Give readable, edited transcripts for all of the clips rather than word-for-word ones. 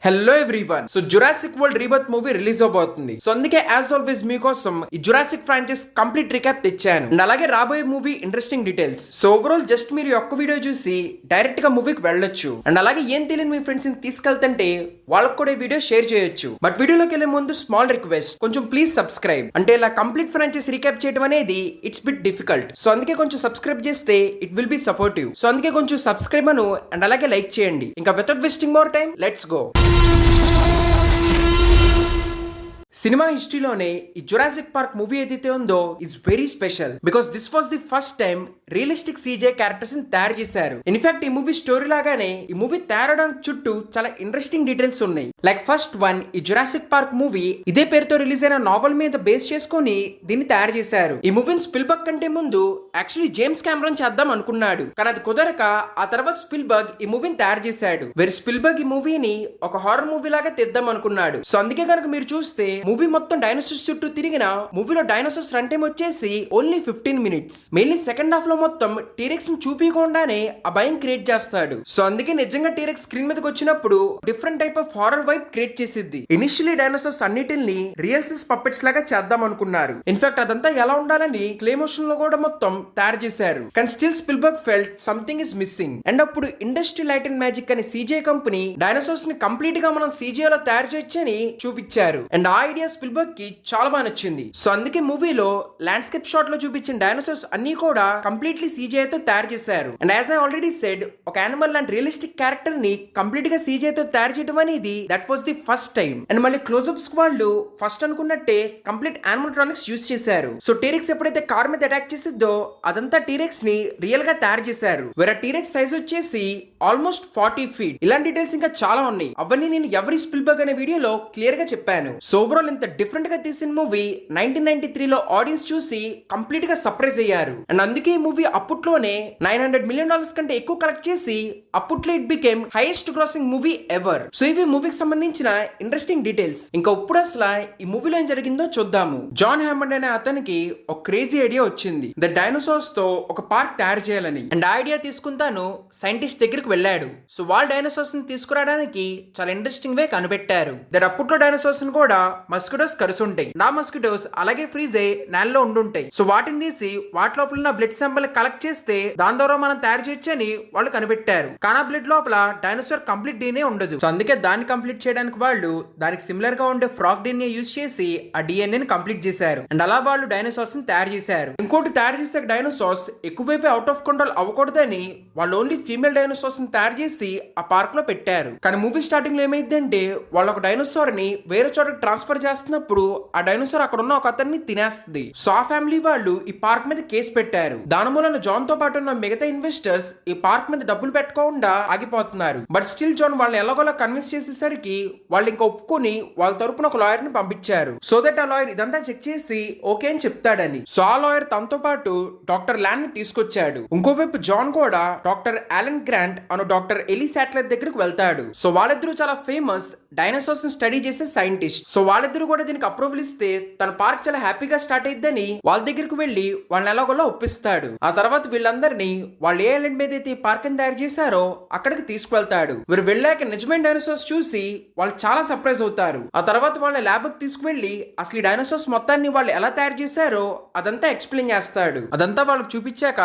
Hello everyone. So Jurassic World Rebirth movie release అవబోతుంది. So అందుకే as always మీకోసం ఈ జురాసిక్ ఫ్రాంచైజ్ కంప్లీట్ రికాప్ తెచ్చాను. అండ్ అలాగే రాబోయే movie interesting details. So overall just మీరు ఒక్క వీడియో చూసి డైరెక్ట్ గా మూవీకి వెళ్ళొచ్చు. అండ్ అలాగే ఏం తెలియని మీ ఫ్రెండ్స్ ని తీసుకెళ్తుంటే వాళ్ళకి కూడా ఈ వీడియో షేర్ చేయొచ్చు. బట్ వీడియోలోకి వెళ్ళే ముందు స్మాల్ రిక్వెస్ట్, కొంచెం ప్లీజ్ సబ్స్క్రైబ్. అంటే ఇలా కంప్లీట్ ఫ్రాంచైజ్ రికాప్ చేయడం అనేది ఇట్స్ బిట్ డిఫికల్ట్. సో అందుకే కొంచెం సబ్స్క్రైబ్ చేస్తే it will be supportive. So అందుకే కొంచెం సబ్స్క్రైబ్ అను అండ్ అలాగే లైక్ చేయండి. ఇంకా without wasting more time let's go. Cinema హిస్టరీలోనే ఈ జురాసిక్ పార్క్ మూవీ ఏదైతే ఉందో is very special because this was the first time realistic CG characters ని తయారు చేశారు. ఇన్ఫాక్ట్ ఈ మూవీ స్టోరీ లాగానే ఈ మూవీ తయారడానికి చుట్టూ చాలా ఇంట్రెస్టింగ్ డీటెయిల్స్ ఉన్నాయి. లైక్ ఫస్ట్ వన్, ఈ జురాసిక్ పార్క్ మూవీ ఇదే పేరుతో రిలీజ్ అయిన నావెల్ మీద బేస్ చేసుకొని దీన్ని తయారు చేశారు. ఈ మూవీని స్పిల్బర్గ్ కంటే ముందు యాక్చువల్లీ జేమ్స్ కెమెరాన్ చేద్దాం అనుకున్నాడు, కానీ అది కుదరక ఆ తర్వాత స్పిల్బర్గ్ ఈ మూవీని తయారు చేశాడు. వెరీ స్పిల్బర్గ్ ఈ మూవీని ఒక హారర్ మూవీ లాగా తెద్దాం అనుకున్నాడు. సో అందుకే కనుక మీరు చూస్తే మూవీ మొత్తం డైనోసార్స్ చుట్టూ తిరిగిన మూవీలో డైనోసార్స్ రన్ టైం వచ్చేసి only 15 minutes. Mainly second half లో మొత్తం టీరెక్స్ ని చూపించకుండానే ఆ భయం క్రియేట్ చేస్తాడు. సో అందుకే నిజంగా టీరెక్స్ స్క్రీన్ మీదకి వచ్చినప్పుడు different type of horror vibe create చేసిద్ది. ఇనిషియలీ డైనోసార్స్ అన్నిటిని రియల్ సిస్ పప్పెట్స్ లాగా చేద్దాం అనుకున్నారు. ఇన్ఫాక్ట్ అదంతా ఎలా ఉండాలని క్లే మోషన్ లో కూడా మొత్తం తయారు చేశారు. కానీ still Spielberg felt something is missing. And అప్పుడు ఇండస్ట్రీ లైట్ అండ్ మ్యాజిక్ అనే సీజే కంపెనీ డైనోసార్స్ ని కంప్లీట్ గా మనం సీజే లో తయారు చేయొచ్చని చూపించారు. అండ్ ఆ ఐడియా స్పిల్బర్గ్ కి చాలా బాగా నచ్చింది. సో అందుకే మూవీలో ల్యాండ్స్కేప్ షాట్ లో చూపించిన డైనోసార్స్ అన్ని కూడా కంప్లీట్లీ సీజే తో తయారు చేశారు. And as I already said, ఒక యానిమల్ లాంటి రియలిస్టిక్ క్యారెక్టర్ ని కంప్లీట్ గా సీజే తో తయారు చేయడం అనేది that was the first time. And మళ్ళీ క్లోజ్అప్స్ వాళ్ళు ఫస్ట్ అనుకున్నట్టే కంప్లీట్ యానిమల్ట్రానిక్స్ యూస్ చేశారు. సో టీరెక్స్ ఎప్పుడైతే కార్ మీద అటాక్ చేసిద్దో అదంతా టీరెక్స్ ని రియల్ గా తయారు చేశారు. వేరే టీరెక్స్ సైజ్ వచ్చేసి ఆల్మోస్ట్ 40 feet. ఇలాంటి డీటెయిల్స్ ఇంకా చాలా ఉన్నాయి. అవన్నీ నేను ఎవరి స్పిల్బర్గ్ అనే వీడియోలో క్లియర్ గా చెప్పాను. సో ఓవరాల్ ఇంత డిఫరెంట్ గా తీసిన మూవీ 1993 లో ఆడియన్స్ చూసి కంప్లీట్ గా సర్ప్రైజ్ అయ్యారు. అండ్ అందుకే ఈ మూవీ అప్పట్లోనే $900 million కంటే ఎక్కువ కలెక్ట్ చేసి అప్పట్లో it became highest grossing movie ever. So ఇవి మూవీకి సంబంధించిన ఇంట్రెస్టింగ్ డీటెయిల్స్. ఇంకా ఇప్పుడు అసలు ఈ మూవీలో ఏం జరిగిందో చూద్దాము. జాన్ హ్యామండ్ అనే అతనికి ఒక క్రేజీ ఐడియా వచ్చింది, ద డైనోసార్స్ తో ఒక పార్క్ తయారు చేయాలని. అండ్ ఆ ఐడియా తీసుకుంటాను సైంటిస్ట్ దగ్గరికి వెళ్ళాడు. సో వాళ్ళు డైనోసార్స్ ని తీసుకురావడానికి చాలా ఇంట్రెస్టింగ్ వే కనిపెట్టారు. దట్ అప్పట్లో డైనోసార్స్ ని కూడా మస్కిటోస్ కరుసుంటాయి. నా మస్కిటోస్ అలాగే ఫ్రీజ్ అయ్యి నేలలో ఉండుంటాయి. సో వాటిని తీసి వాటి లోపల ఉన్న బ్లడ్ శాంపుల్ కలెక్ట్ చేస్తే దాని ద్వారా మనం తయారు చేయొచ్చని వాళ్ళు కనిపెట్టారు. కానీ బ్లడ్ లోపల డైనోసార్ కంప్లీట్ DNA ఉండదు. సో అందుకే దాన్ని కంప్లీట్ చేయడానికి వాళ్ళు దానికి సిమిలర్ గా ఉండే ఫ్రాగ్ DNA యూజ్ చేసి ఆ DNA ని కంప్లీట్ చేశారు. అండ్ అలా వాళ్ళు డైనోసార్స్ ని తయారు చేశారు. ఇంకోటి తయారు చేసే డైనోసార్స్ ఎక్కువైపు అవుట్ ఆఫ్ కంట్రోల్ అవ్వకూడదని వాళ్ళు ఓన్లీ ఫీమేల్ డైనోసార్స్ ని తయారు చేసి ఆ పార్క్ లో పెట్టారు. కానీ మూవీ స్టార్టింగ్ లో ఏమైందంటే వాళ్ళు ఒక డైనోసార్ ని వేరే చోటకి ట్రాన్స్ఫర్ చేస్తున్నప్పుడు ఆ డైనోసార్ అక్కడ ఉన్న ఒక అతన్ని తినేస్తుంది. సో ఆ ఫ్యామిలీ వాళ్ళు ఈ పార్క్ మీద కేసు పెట్టారు. దాని మూలన జాన్ తో పాటు ఉన్న మిగతా ఇన్వెస్టర్స్ ఈ పార్క్ మీద డబ్బులు పెట్టుకోకుండా ఆగిపోతున్నారు. బట్ స్టిల్ జాన్ వాళ్ళని ఎలాగోలా కన్విన్స్ చేసేసరికి వాళ్ళు ఇంకా ఒప్పుకొని వాళ్ళ తరపున ఒక లాయర్ ని పంపించారు. సో దట్ ఆ లాయర్ ఇదంతా చెక్ చేసి ఓకే అని చెప్తాడని. సో ఆ లాయర్ తనతో పాటు డాక్టర్ ల్యాన్ ని తీసుకొచ్చాడు. ఇంకోవైపు జాన్ కూడా డాక్టర్ అలెన్ గ్రాంట్ అను డాక్టర్ ఎలీ శాటిలైట్ దగ్గరికి వెళ్తాడు. సో వాళ్ళిద్దరూ చాలా ఫేమస్ డైనోసార్స్ ని స్టడీ చేసే సైంటిస్ట్. సో వాళ్ళిద్దరూ కూడా దీనికి అప్రూవల్ ఇస్తే తన పార్క్ చాలా హ్యాపీగా స్టార్ట్ అయిద్దని వాళ్ళ దగ్గరికి వెళ్లి వాళ్ళని ఎలాగోలా ఒప్పిస్తాడు. ఆ తర్వాత వీళ్ళందరినీ వాళ్ళు ఏ ఐలాండ్ మీద అయితే ఈ పార్క్ ని తయారు చేశారో అక్కడికి తీసుకువెళ్తాడు. వీరు వెళ్ళాక నిజమైన డైనోసార్స్ చూసి వాళ్ళు చాలా సర్ప్రైజ్ అవుతారు. ఆ తర్వాత వాళ్ళ ల్యాబ్ కి తీసుకువెళ్లి అసలు ఈ డైనోసార్స్ మొత్తాన్ని వాళ్ళు ఎలా తయారు చేశారో అదంతా ఎక్స్ప్లెయిన్ చేస్తాడు. అదంతా వాళ్ళకి చూపించాక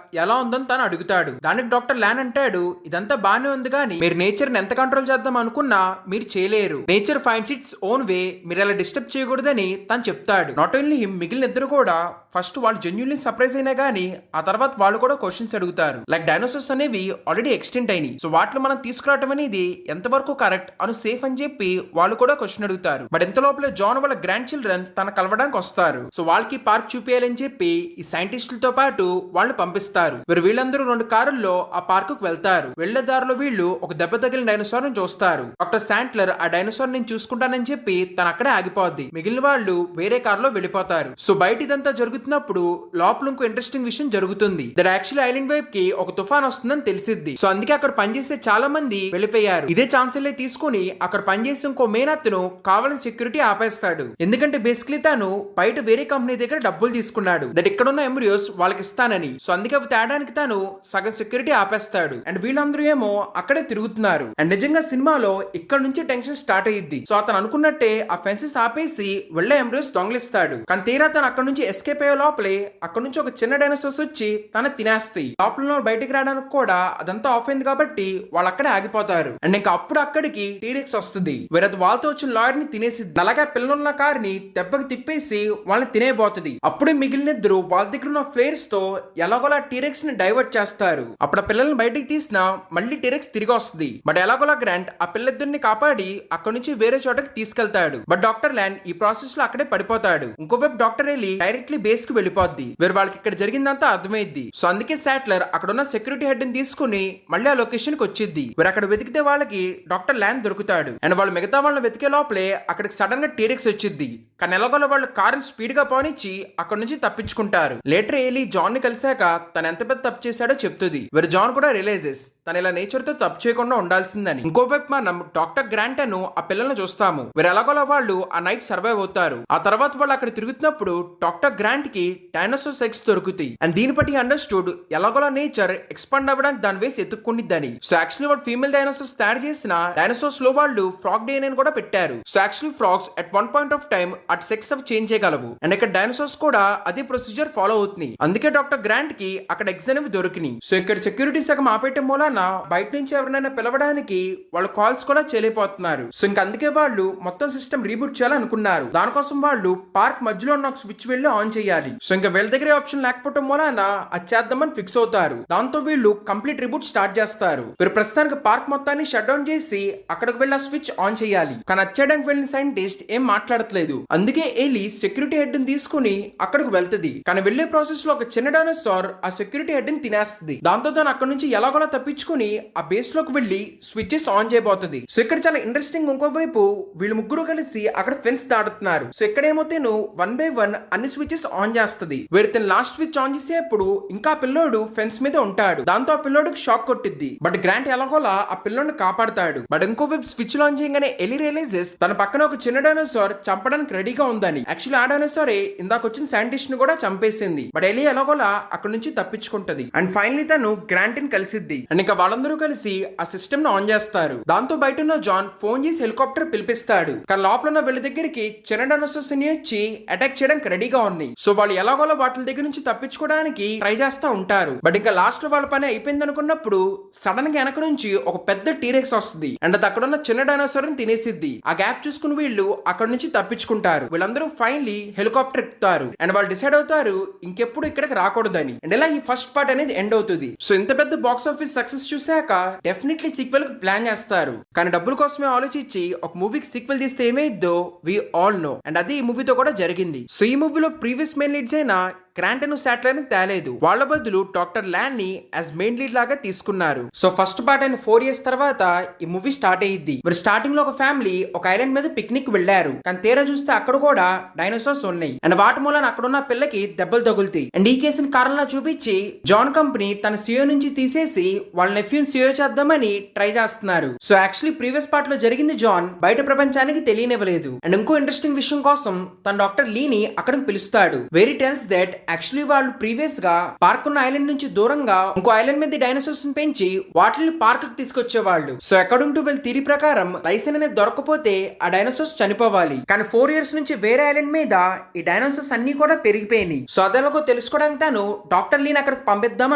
ఎలా ఉందని తను అడుగుతాడు. దానికి డాక్టర్ ల్యాన్ అంటాడు, ఇదంతా బానే ఉంది కానీ మీరు నేచర్ ని ఎంత కంట్రోల్ చేద్దాం అనుకున్నా మీరు చేయలేరు. Nature finds its own way, మీరు అలా డిస్టర్బ్ చేయకూడదని తను చెప్తాడు. నాట్ ఓన్లీ హిమ్, మిగిలిన ఇద్దరు కూడా ఫస్ట్ వాళ్ళు జెన్యున్లీ సర్ప్రైజ్ అయినా గానీ ఆ తర్వాత వాళ్ళు కూడా క్వశ్చన్స్ అడుగుతారు. లైక్ డైనోసార్స్ అనేవి ఆల్రెడీ ఎక్స్టెంట్ అయినాయి. సో వాటిలో మనం తీసుకురావటం అనేది ఎంతవరకు కరెక్ట్ అను సేఫ్ అని చెప్పి వాళ్ళు కూడా క్వశ్చన్ అడుగుతారు. బట్ ఎంత లోపల జాన్ వాళ్ళ గ్రాండ్ చిల్డ్రన్ తన కలవడానికి వస్తారు. సో వాళ్ళకి పార్క్ చూపించాలని చెప్పి ఈ సైంటిస్టులతో పాటు వాళ్ళు పంపిస్తారు. వీళ్ళందరూ 2 కారుల్లో ఆ పార్క్ కు వెళ్తారు. వెళ్లే దారిలో వీళ్ళు ఒక దెబ్బ తగిలిన డైనోసార్ ని చూస్తారు. డాక్టర్ శాంట్లర్ ఆ డైనోసార్ నేను చూసుకుంటానని చెప్పి తను అక్కడే ఆగిపోద్ది. మిగిలిన వాళ్ళు వేరే కార్ లో వెళ్ళిపోతారు. సో బయట ఇదంతా జరుగుతున్నప్పుడు లోపల ఇంకో ఇంట్రెస్టింగ్ విషయం జరుగుతుంది. దట్ యాక్చువల్లీ ఐలాండ్ వైపు కి ఒక తుఫాన్ వస్తుందని తెలిసిద్ది. సో అందుకే అక్కడ పనిచేసే చాలా మంది వెళ్ళిపోయారు. ఇదే ఛాన్స్ తీసుకుని అక్కడ పనిచేసే ఇంకో మెయిన్ అతను కావాలని సెక్యూరిటీ ఆపేస్తాడు. ఎందుకంటే బేసిక్లీ తాను బయట వేరే కంపెనీ దగ్గర డబ్బులు తీసుకున్నాడు. దట్ ఇక్కడ ఉన్న ఎంబ్రియోస్ వాళ్ళకి ఇస్తానని. సో అందుకే అవి తేడానికి తాను సగం సెక్యూరిటీ ఆపేస్తాడు. అండ్ వీళ్ళందరూ ఏమో అక్కడే తిరుగుతున్నారు. అండ్ నిజంగా సినిమాలో ఇక్కడ నుంచి టెన్షన్ స్టార్ట్ అయ్యిద్ది. సో అతను అనుకున్నట్టే ఆ ఫెన్సెస్ ఆపేసి వెళ్ళే ఎంబ్రియోస్ దొంగిలిస్తాడు. కానీ తీరా తను అక్కడ నుంచి ఎస్కేప్ అయ్యే లోపలే అక్కడ నుంచి ఒక చిన్న డైనోసార్స్ వచ్చి తన తినేస్తాయి. లోపల బయటికి రావడానికి కూడా అదంతా ఆఫ్ అయింది కాబట్టి వాళ్ళు అక్కడే ఆగిపోతారు. అండ్ ఇంకా అప్పుడు అక్కడికి టీరెక్స్ వస్తుంది. వేరే వాళ్ళతో వచ్చిన లాయర్ ని తినేసి అలాగే పిల్లలున్న కార్ ని దెబ్బకి తిప్పేసి వాళ్ళని తినేయబోతుంది. అప్పుడే మిగిలిన ఇద్దరు వాళ్ళ దగ్గర ఉన్న ఫ్లేర్స్ తో ఎలాగోలా టీరెక్స్ ని డైవర్ట్ చేస్తారు. అప్పుడు ఆ పిల్లల్ని బయటికి తీసినా మళ్ళీ టీరెక్స్ తిరిగి వస్తుంది. బట్ ఎలాగోలా గ్రాంట్ ఆ పిల్లలిద్దరిని కాపాడి అక్కడ నుంచి వేరే చోటకి తీసుకెళ్తాడు. బట్ డాక్టర్ ల్యాండ్ ఈ ప్రాసెస్ లో అక్కడే పడిపోతాడు. ఇంకోవైపు డాక్టర్ వెళ్ళి డైరెక్ట్లీ బేస్ కి వెళ్ళిపోద్ది. వేరే వాళ్ళకి ఇక్కడ జరిగిందంతా అర్థమైద్ది. సో అందుకే సాట్లర్ అక్కడ ఉన్న సెక్యూరిటీ హెడ్ ని తీసుకుని మళ్ళీ ఆ లొకేషన్ కి వచ్చిద్ది. వేరే అక్కడ వెతికితే వాళ్ళకి డాక్టర్ ల్యాండ్ దొరుకుతాడు. అండ్ వాళ్ళు మిగతా వాళ్ళని వెతికే లోపలే అక్కడికి సడన్ గా టీరెక్స్ వచ్చిద్ది. కానీ ఎలాగోలా వాళ్ళు కారుని స్పీడ్ గా పోనిచ్చి అక్కడ నుంచి తప్పించుకుంటారు. లేటర్ ఏలీ జాన్ ని కలిసాక తను ఎంత పెద్ద తప్పు చేశాడో చెప్తుంది. వేరే జాన్ కూడా రియలైజెస్ తను ఇలా నేచర్ తో తప్పు చేయకుండా ఉండాల్సిందని. ఇంకోవైపు మనం డాక్టర్ గ్రాంట్ అను ఆ పిల్లల్ని చూస్తాము. వేరే ఎలాగోలా వాళ్ళు ఆ నైట్ సర్వైవ్ అవుతారు. ఆ తర్వాత వాళ్ళు అక్కడ తిరుగుతున్నప్పుడు డాక్టర్ గ్రాంట్ కి డైనోసార్ సెక్స్ దొరుకుతాయి. అండ్ దీని బట్టి అండర్స్టూడ్ ఎలాగోలా నేచర్ ఎక్స్పాండ్ అవ్వడానికి దాని వేసి ఎత్తుక్కుండిద్దని. సో యాక్చువల్లీ వాళ్ళు ఫీమేల్ డైనోసార్స్ తయారు చేసిన డైనోసార్స్ లో వాళ్ళు ఫ్రాగ్ డిఎన్ఏ కూడా పెట్టారు. So actually frogs at one point of time at sex అవి చేంజ్ చేయగలవు. అండ్ ఇక్కడ డైనోసార్స్ కూడా అదే ప్రొసీజర్ ఫాలో అవుతుంది. అందుకే డాక్టర్ గ్రాంట్ కి అక్కడ ఎగ్స్ అనేవి దొరికినాయి. సో ఇక్కడ సెక్యూరిటీ సగం ఆపేయటం మూలాన బయట నుంచి ఎవరినైనా పిలవడానికి వాళ్ళు కాల్స్ కూడా చేయలేకపోతున్నారు. సో ఇంకా అందుకే వాళ్ళు మొత్తం సిస్టమ్ రీబూట్ చేయాలనుకున్నారు. దానికోసం వాళ్ళు పార్క్ మధ్యలో ఉన్న ఒక స్విచ్ వెళ్ళి ఆన్ చేయాలి. సో ఇంకా వీళ్ళ దగ్గర ఆప్షన్ లేకపోవడం మూలాన అది చేద్దామని ఫిక్స్ అవుతారు. దాంతో వీళ్ళు కంప్లీట్ రీబూట్ స్టార్ట్ చేస్తారు. వీరు ప్రస్తుతానికి పార్క్ మొత్తాన్ని షట్ డౌన్ చేసి అక్కడికి వెళ్ళి ఆ స్విచ్ ఆన్ చేయాలి. కానీ వచ్చేయడానికి వెళ్ళిన సైంటిస్ట్ ఏం మాట్లాడట్లేదు. అందుకే ఏలీ సెక్యూరిటీ హెడ్ ని తీసుకుని అక్కడికి వెళ్తుంది. కానీ వెళ్లే ప్రాసెస్ లో ఒక చిన్న డైనోసార్ ఆ సెక్యూరిటీ హెడ్ ని తినేస్తుంది. దాంతో తను అక్కడ నుంచి ఎలాగోలా తప్పించుకుని ఆ బేస్ లోకి వెళ్లి స్విచెస్ ఆన్ చేయబోతుంది. సో ఇక్కడ చాలా ఇంట్రెస్టింగ్. ఇంకోవైపు వీళ్ళు ముగ్గురు కలిసి అక్కడ ఫెన్స్ దాటుతున్నారు. సో ఇక్కడేమో తను 1 by 1 అన్ని స్విచెస్ ఆన్ చేస్తుంది. వీరు తను లాస్ట్ స్విచ్ ఆన్ చేసేప్పుడు ఇంకా పిల్లోడు ఫెన్స్ మీద ఉంటాడు. దాంతో ఆ పిల్లోడికి షాక్ కొట్టిద్ది. బట్ గ్రాంట్ ఎలాగోలా ఆ పిల్లోడిని కాపాడతాడు. బట్ ఇంకోవైపు స్విచ్ ఆన్ చేయగానే ఎలీ రియలైజెస్ తన పక్కన ఒక చిన్న డైనోసార్ చంపడానికి రెడీగా ఉందని. యాక్చువల్లీ ఆ డైనోసారే ఇందాక వచ్చిన సైంటిస్ట్ ని కూడా చంపేసింది. బట్ ఎలీ ఎలాగోలా అక్కడ నుంచి తప్పించుకుంటది. అండ్ ఫైనలీ తను గ్రాంట్ ని కలిసిద్ది. అండ్ ఇంకా వాళ్ళందరూ కలిసి ఆ సిస్టమ్ ను ఆన్ చేస్తారు. దాంతో బయట ఉన్న జాన్ ఫోన్ చేసి హెలికాప్టర్ పిలిపిస్తాడు. కానీ లోపల ఉన్న వీళ్ళ దగ్గరికి చిన్న డైనోసార్స్ వచ్చి అటాక్ చేయడానికి రెడీగా ఉన్నాయి. సో వాళ్ళు ఎలాగోలా వాటి దగ్గర నుంచి తప్పించుకోవడానికి ట్రై చేస్తా ఉంటారు. బట్ ఇంకా లాస్ట్ లో వాళ్ళ పని అయిపోయింది అనుకున్నప్పుడు సడన్ గా వెనక నుంచి ఒక పెద్ద టీరెక్స్ వస్తుంది. అండ్ అది అక్కడ ఉన్న చిన్న డైనోసార్ ని తినేసిద్ది. ఆ గ్యాప్ చూసుకుని వీళ్ళు అక్కడ నుంచి తప్పించుకుంటారు. వీళ్ళందరూ ఫైనలీ హెలికాప్టర్ ఎక్కుతారు. అండ్ వాళ్ళు డిసైడ్ అవుతారు ఇంకెప్పుడు ఇక్కడికి రాకూడదని. అండ్ ఇలా ఈ ఫస్ట్ పార్ట్ అనేది ఎండ్ అవుతుంది. సో ఇంత పెద్ద బాక్స్ ఆఫీస్ సక్సెస్ చూసాక డెఫినెట్లీ సీక్వెల్ కి ప్లాన్ చేస్తారు. కానీ డబ్బుల కోసమే ఆలోచించి ఒక మూవీకి సీక్వెల్ తీస్తే ఏమైద్దో వి ఆల్ నో. అండ్ అది ఈ మూవీతో కూడా జరిగింది. సో ఈ మూవీలో ప్రీవియస్ మెయిన్ లీడ్స్ అయినా గ్రాంట్ ను సాట్లర్ ని తేలేదు. వాళ్ళ బదులు డాక్టర్ ల్యాండ్ ని యాజ్ మెయిన్ లీడ్ లాగా తీసుకున్నారు. సో ఫస్ట్ పార్ట్ అయిన 4 years తర్వాత ఈ మూవీ స్టార్ట్ అయ్యిద్ది. మరి స్టార్టింగ్ లో ఒక ఫ్యామిలీ ఒక ఐలాండ్ మీద పిక్నిక్ వెళ్లారు. కానీ తీరా చూస్తే అక్కడ కూడా డైనోసార్స్ ఉన్నాయి. అండ్ వాటి మూలన అక్కడ ఉన్న పిల్లకి దెబ్బలు తగులుతాయి. అండ్ ఈ కేసుని కారణంగా చూపించి జాన్ కంపెనీ తన సియో నుంచి తీసేసి వాళ్ళ నెఫ్యూన్ సియో చేద్దామని ట్రై చేస్తున్నారు. సో యాక్చువల్లీ ప్రీవియస్ పార్ట్ లో జరిగింది జాన్ బయట ప్రపంచానికి తెలియనివ్వలేదు. అండ్ ఇంకో ఇంట్రెస్టింగ్ విషయం కోసం తన డాక్టర్ లీని అక్కడికి పిలుస్తాడు. వెరీ టెల్స్ దట్ యాక్చువల్లీ వాళ్ళు ప్రీవియస్ గా పార్క్ ఉన్న ఐలాండ్ నుంచి దూరంగా ఇంకో ఐలాండ్ మీద డైనోసార్స్ పెంచి వాటిని పార్క్ కి తీసుకొచ్చేవాళ్ళు. సో అకార్డింగ్ టు వీళ్ళ థియరీ ప్రకారం లైసెన్స్ అనేది దొరకపోతే ఆ డైనోసార్స్ చనిపోవాలి. కానీ 4 years నుంచి వేరే ఐలాండ్ మీద ఈ డైనోసార్స్ అన్ని కూడా పెరిగిపోయినాయి. సో అదెలాగో తెలుసుకోవడానికి తాను డాక్టర్ లీని అక్కడికి పంపిద్దాం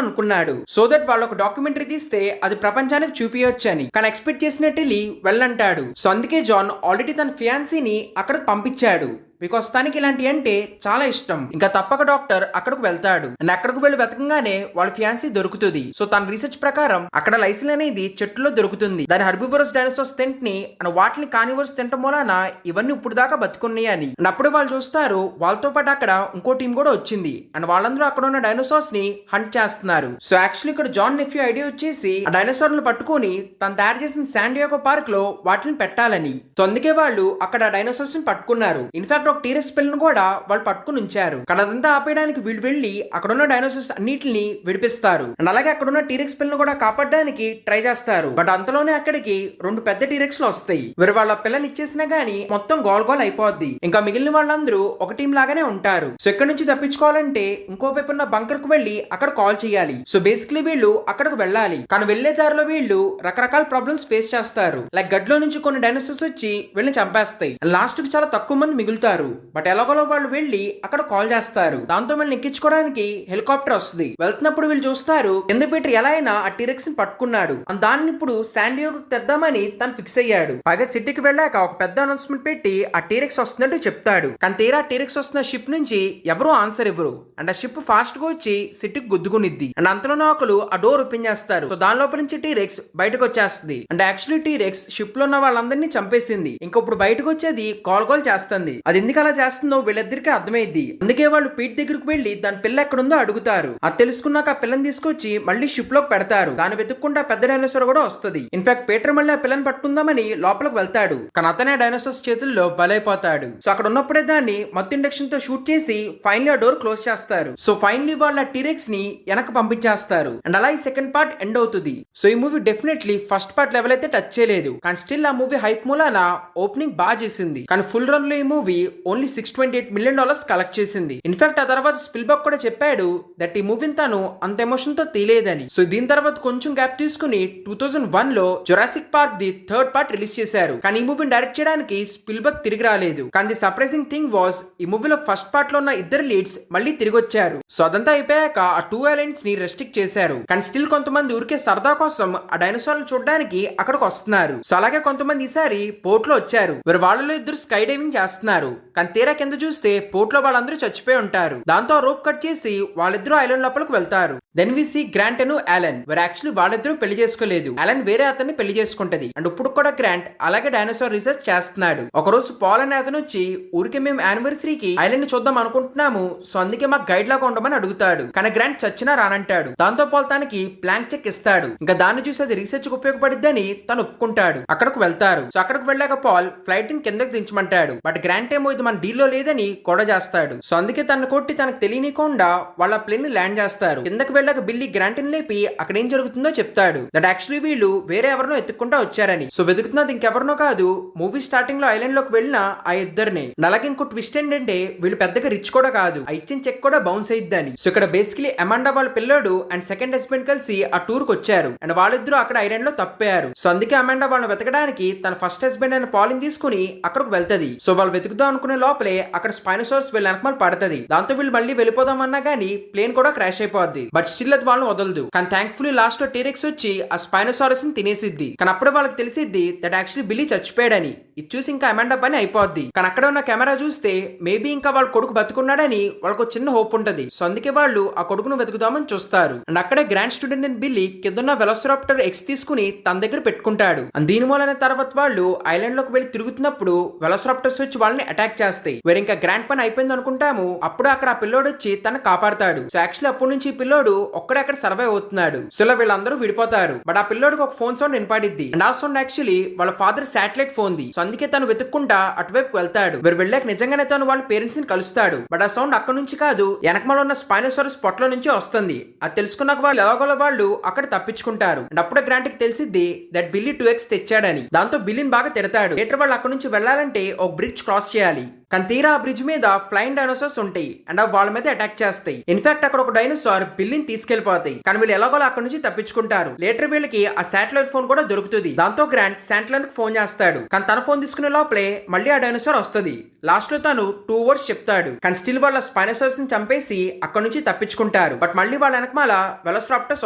అనుకున్నాడు. సో దట్ వాళ్ళు ఒక డాక్యుమెంటరీ తీస్తే అది ప్రపంచానికి చూపించొచ్చని. కానీ ఎక్స్పెక్ట్ చేసినట్టు వెళ్ళంటాడు. సో అందుకే జాన్ ఆల్రెడీ తన ఫియాన్సీని అక్కడికి పంపించాడు. బికాస్ తనకి ఇలాంటి అంటే చాలా ఇష్టం. ఇంకా తప్పక డాక్టర్ అక్కడికి వెళ్తాడు అండ్ అక్కడికి వెళ్ళి వెతకంగానే వాళ్ళ ఫియాన్సీ దొరుకుతుంది. సో తన రీసెర్చ్ ప్రకారం అక్కడ లైసిన్ అనేది చెట్టులో దొరుకుతుంది. దాని హెర్బివరస్ డైనోసార్స్ తింటని అండ్ వాటిని కార్నివోరస్ తింటం మూలాన ఇవన్నీ ఇప్పుడు దాకా బతుకున్నాయి అని. అండ్ అప్పుడు వాళ్ళు చూస్తారు వాళ్ళతో పాటు అక్కడ ఇంకో టీం కూడా వచ్చింది అండ్ వాళ్ళందరూ అక్కడ ఉన్న డైనోసార్స్ ని హంట్ చేస్తున్నారు. సో యాక్చువల్లీ ఇక్కడ జాన్ నెఫ్యూ ఐడియా వచ్చేసి ఆ డైనోసార్లను పట్టుకొని తను తయారు చేసిన శాన్ డియాగో పార్క్ లో వాటిని పెట్టాలని. సో అందుకే వాళ్ళు అక్కడ డైనోసార్స్ ని పట్టుకున్నారు. ఇన్ఫాక్ట్ ఒక టీరెక్స్ పిల్లని కూడా వాళ్ళు పట్టుకుని ఉంచారు. కానీ అదంతా ఆపేయడానికి వీళ్ళు వెళ్ళి అక్కడ ఉన్న డైనోసార్స్ అన్నిటిని విడిపిస్తారు అండ్ అలాగే అక్కడ ఉన్న టీరెక్స్ పిల్లని కూడా కాపాడడానికి ట్రై చేస్తారు. బట్ అంతలోనే అక్కడికి 2 పెద్ద టీరెక్స్ లు వస్తాయి. వీరు వాళ్ళ పిల్లని ఇచ్చేసినా గానీ మొత్తం గోల్ గోల్ అయిపోద్ది. ఇంకా మిగిలిన వాళ్ళందరూ ఒక టీం లాగానే ఉంటారు. సో ఇక్కడ నుంచి తప్పించుకోవాలంటే ఇంకో వైపు ఉన్న బంకర్ కు వెళ్ళి అక్కడ కాల్ చేయాలి. సో బేసికలీ వీళ్ళు అక్కడికి వెళ్ళాలి. కానీ వెళ్లే దారిలో వీళ్ళు రకరకాల ప్రాబ్లమ్స్ ఫేస్ చేస్తారు. లైక్ గడ్లో నుంచి కొన్ని డైనోసార్స్ వచ్చి వీళ్ళని చంపేస్తాయి. లాస్ట్ కి చాలా తక్కువ మంది మిగులుతారు. బట్ ఎలాగోలో వాళ్ళు వెళ్ళి అక్కడ కాల్ చేస్తారు. దాంతో వీళ్ళని ఎక్కించుకోవడానికి హెలికాప్టర్ వస్తుంది. వెళ్తున్నప్పుడు వీళ్ళు చూస్తారు కింద పీటర్ ఎలా అయినా ఆ టీరెక్స్ ని పట్టుకున్నాడు. దాన్ని ఇప్పుడు శాన్ డియాగోకి తెద్దామని తను ఫిక్స్ అయ్యాడు. పైగా సిటీకి వెళ్ళాక ఒక పెద్ద అనౌన్స్మెంట్ పెట్టి ఆ టీరెక్స్ వస్తున్నట్టు చెప్తాడు. కానీ తీరా టీరెక్స్ వస్తున్న షిప్ నుంచి ఎవరూ ఆన్సర్ ఇవ్వరు అండ్ ఆ షిప్ ఫాస్ట్ గా వచ్చి సిటీకి గుద్దుకునిద్ది. అండ్ అంతలోనే ఒకరు ఆ డోర్ ఓపెన్ చేస్తారు. సో దాని లోపల నుంచి టీరెక్స్ బయటకు వచ్చేస్తుంది. అండ్ యాక్చువల్లీ టీరెక్స్ షిప్ లో ఉన్న వాళ్ళందరినీ చంపేసింది. ఇంకా ఇప్పుడు బయటకు వచ్చేది కాల్ చేస్తుంది. అది ఎందుకు అలా చేస్తుందో వీళ్ళిద్దరికి అర్థమైంది. అందుకే వాళ్ళు పీట్ దగ్గరకు వెళ్లి దాని పిల్ల ఎక్కడుందో అడుగుతారు. అది తెలుసుకున్నాక ఆ పిల్లని తీసుకొచ్చి మళ్ళీ షిప్ లోకి పెడతారు. దాన్ని వెతుక్కుంటా పెద్ద డైనోసార్ కూడా వస్తుంది. ఇన్ఫాక్ట్ పీటర్ మళ్ళీ ఆ పిల్లని పట్టుకుందామని లోపలికి వెళ్తాడు. కానీ అతనే డైనోసార్స్ చేతుల్లో బలైపోతాడు. సో అక్కడ ఉన్నప్పుడే దాన్ని మత్తు ఇండక్షన్ తో షూట్ చేసి ఫైనలీ ఆ డోర్ క్లోజ్ చేస్తారు. సో ఫైనలీ వాళ్ళ టీరెక్స్ ని వెనక్కి పంపించేస్తారు. అండ్ అలా ఈ సెకండ్ పార్ట్ ఎండ్ అవుతుంది. సో ఈ movie definitely first part level అయితే టచ్ చేయలేదు. కానీ స్టిల్ ఆ మూవీ హైప్ మూలాన ఓపెనింగ్ బాగా చేసింది. కానీ ఫుల్ రన్ లో ఈ మూవీ ఓన్లీ $628 million కలెక్ట్ చేసింది. ఇన్ఫాక్ట్ ఆ తర్వాత స్పిల్బర్గ్ కూడా చెప్పాడు దట్ ఈ మూవీని తాను అంత ఎమోషన్ తో తీయలేదని. సో దీని తర్వాత కొంచెం గ్యాప్ తీసుకుని 2001 లో Jurassic park the third part release చేశారు. కానీ ఈ మూవీని డైరెక్ట్ చేయడానికి స్పిల్బర్గ్ తిరిగి రాలేదు. కానీ ది సర్ప్రైజింగ్ థింగ్ వాస్ ఈ మూవీలో ఫస్ట్ పార్ట్ లో ఉన్న ఇద్దరు లీడ్స్ మళ్ళీ తిరిగి వచ్చారు. సో అదంతా అయిపోయాక ఆ 2 ఐలాండ్స్ ని రెస్ట్రిక్ట్ చేశారు. కానీ స్టిల్ కొంతమంది ఊరికే సరదా కోసం ఆ డైనోసార్లు చూడడానికి అక్కడికి వస్తున్నారు. సో అలాగే కొంతమంది ఈసారి పోర్ట్ లో వచ్చారు. వాళ్ళలో ఇద్దరు స్కై డైవింగ్ చేస్తున్నారు. కానీ తీరా కింద చూస్తే పోర్ట్ లో వాళ్ళందరూ చచ్చిపోయి ఉంటారు. దాంతో రోప్ కట్ చేసి వాళ్ళిద్దరూ ఐలాండ్ లోపలికి వెళ్తారు. Then we see Grant and Alan. Actually వాళ్ళిద్దరూ పెళ్లి చేసుకోలేదు. అలన్ వేరే అతన్ని పెళ్లి చేసుకుంటది. అండ్ ఇప్పుడు కూడా గ్రాంట్ అలాగే డైనోసార్ రీసెర్చ్ చేస్తున్నాడు. ఒక రోజు పాల్ అనే అతను వచ్చి ఊరికి మేము యానివర్సరీకి ఐలాండ్ ని చూద్దాం అనుకుంటున్నాము, సో అందుకే మాకు గైడ్ లాగా ఉండమని అడుగుతాడు. కానీ గ్రాంట్ చచ్చినా రానంటాడు. దాంతో పాల్ తనకి ప్లాంక్ చెక్ ఇస్తాడు. ఇంకా దాన్ని చూసి అది రీసెర్చ్ కు ఉపయోగపడిద్దని తను ఒప్పుకుంటాడు. అక్కడికి వెళ్తారు. సో అక్కడికి వెళ్ళాక పాల్ ఫ్లైట్ ని కిందకి దించమంటాడు. బట్ గ్రాంట్ ఏమో ఇది మన డీల్లో లేదని గొడవ చేస్తాడు. సో అందుకే తను కొట్టి తనకు తెలియనికుండా వాళ్ళ ప్లేన్ ని ల్యాండ్ చేస్తారు. కిందకి వెళ్ళాక బిల్లీ గ్రాంట్ ని లేపి అక్కడ ఏం జరుగుతుందో చెప్తాడు. దట్ యాక్చువల్లీ వీళ్ళు వేరే ఎవరినో ఎత్తుకుంటా వచ్చారని. సో వెతుకుతున్నది ఇంకెవరినో కాదు, మూవీ స్టార్టింగ్ లో ఐలాండ్ లోకి వెళ్ళిన ఆ ఇద్దరిని. అలాగే ఇంకో ట్విస్ట్ ఏంటంటే వీళ్ళు పెద్దగా రిచ్ కూడా కాదు, ఆ ఇచ్చిన చెక్ కూడా బౌన్స్ అయిద్దని. సో ఇక్కడ బేసికలీ అమాండా వాళ్ళ పిల్లోడు అండ్ సెకండ్ హస్బెండ్ కలిసి ఆ టూర్ కి వచ్చారు. అండ్ వాళ్ళిద్దరూ అక్కడ ఐలాండ్ లో తప్పారు. సో అందుకే అమాండా వాళ్ళని వెతకడానికి తన ఫస్ట్ హస్బెండ్ అయిన పాలిని తీసుకుని అక్కడికి వెళ్తది. సో వాళ్ళు వెతుకుదాం అనుకునే లోపలే అక్కడ స్పైనోసార్స్ వీళ్ళ వెనకమాల పడుతుంది. దాంతో వీళ్ళు మళ్ళీ వెళ్ళిపోదాం అన్నా గానీ ప్లేన్ కూడా క్రాష్ అయిపోద్ది. బట్ స్టిల్ అది వాళ్ళని వదలదు. కానీ థ్యాంక్ఫుల్లీ లాస్ట్ లో టీరెక్స్ వచ్చి ఆ స్పైనోసారస్ ని తినేసిద్ది. కానీ అప్పుడే వాళ్ళకి తెలిసిద్ది దట్ యాక్చువల్లీ బిల్లీ చచ్చిపోయాడని. ఇది చూసి ఇంకా అమాండా పని అయిపోద్ది. కానీ అక్కడ ఉన్న కెమెరా చూస్తే మేబీ ఇంకా వాళ్ళ కొడుకు బతుకున్నాడని వాళ్ళకు చిన్న హోప్ ఉంటది. సో అందుకే వాళ్ళు ఆ కొడుకును వెతుకుదామని చూస్తారు. అండ్ అక్కడే గ్రాండ్ స్టూడెంట్ అండ్ బిల్లీ కింద వెలోసిరాప్టర్ ఎక్స్ తీసుకుని తన దగ్గర పెట్టుకుంటాడు. అండ్ దీని మూలన తర్వాత వాళ్ళు ఐలాండ్ లోకి వెళ్ళి తిరుగుతున్నప్పుడు వెలోసిరాప్టర్స్ వచ్చి వాళ్ళని అటాక్ చేస్తాయి. వేరే ఇంకా గ్రాండ్ పని అయిపోయింది అనుకుంటాము. అప్పుడు అక్కడ ఆ పిల్లోడు వచ్చి తను కాపాడతాడు. సో యాక్చువల్లీ అప్పటి నుంచి ఈ పిల్లోడు ఒక్కడే అక్కడ సర్వైవ్ అవుతున్నాడు. సో ఇలా వీళ్ళందరూ విడిపోతారు. బట్ ఆ పిల్లోడికి ఒక ఫోన్ సౌండ్ వినపడిద్ది. అండ్ ఆ సౌండ్ యాక్చువల్లీ వాళ్ళ father satellite phone the. So అందుకే తను వెతుక్కుంటా అటువైపు వెళ్తాడు. వీరు వెళ్ళాక నిజంగానే తను వాళ్ళ పేరెంట్స్ ని కలుస్తాడు. బట్ ఆ సౌండ్ అక్కడ నుంచి కాదు, వెనకమాల ఉన్న స్పైనోసారస్ పొట్ల నుంచి వస్తుంది. అది తెలుసుకున్నాక వాళ్ళు ఎలాగోలా వాళ్ళు అక్కడ తప్పించుకుంటారు. అండ్ అప్పుడే గ్రాంట్ కి తెలిసిద్ది దట్ బిల్లీ 2x తెచ్చాడని. దాంతో బిల్లీని బాగా తిడతాడు. లేటర్ వాళ్ళు అక్కడ నుంచి వెళ్ళాలంటే ఒక బ్రిడ్జ్ క్రాస్ చేయాలి. కానీ తీరా ఆ బ్రిడ్జ్ మీద ఫ్లైయింగ్ డైనోసార్స్ ఉంటాయి అండ్ వాళ్ళ మీద అటాక్ చేస్తాయి. ఇన్ఫాక్ట్ అక్కడ ఒక డైనోసార్ బిల్లీని తీసుకెళ్లిపోతాయి. కానీ వీళ్ళు ఎలాగోలా అక్కడ నుంచి తప్పించుకుంటారు. లేటర్ వీళ్ళకి ఆ శాటిలైట్ ఫోన్ కూడా దొరుకుతుంది. దాంతో గ్రాంట్ శాటిలైట్ ఫోన్ చేస్తాడు. కానీ తన ఫోన్ తీసుకునే లోపలే మళ్ళీ ఆ డైనోసార్ వస్తుంది. లాస్ట్ లో తను 2 words చెప్తాడు. కానీ స్టిల్ వాళ్ళ స్పైనోసార్స్ ని చంపేసి అక్కడ నుంచి తప్పించుకుంటారు. బట్ మళ్ళీ వాళ్ళ వెనకమాల వెలోసిరాప్టర్స్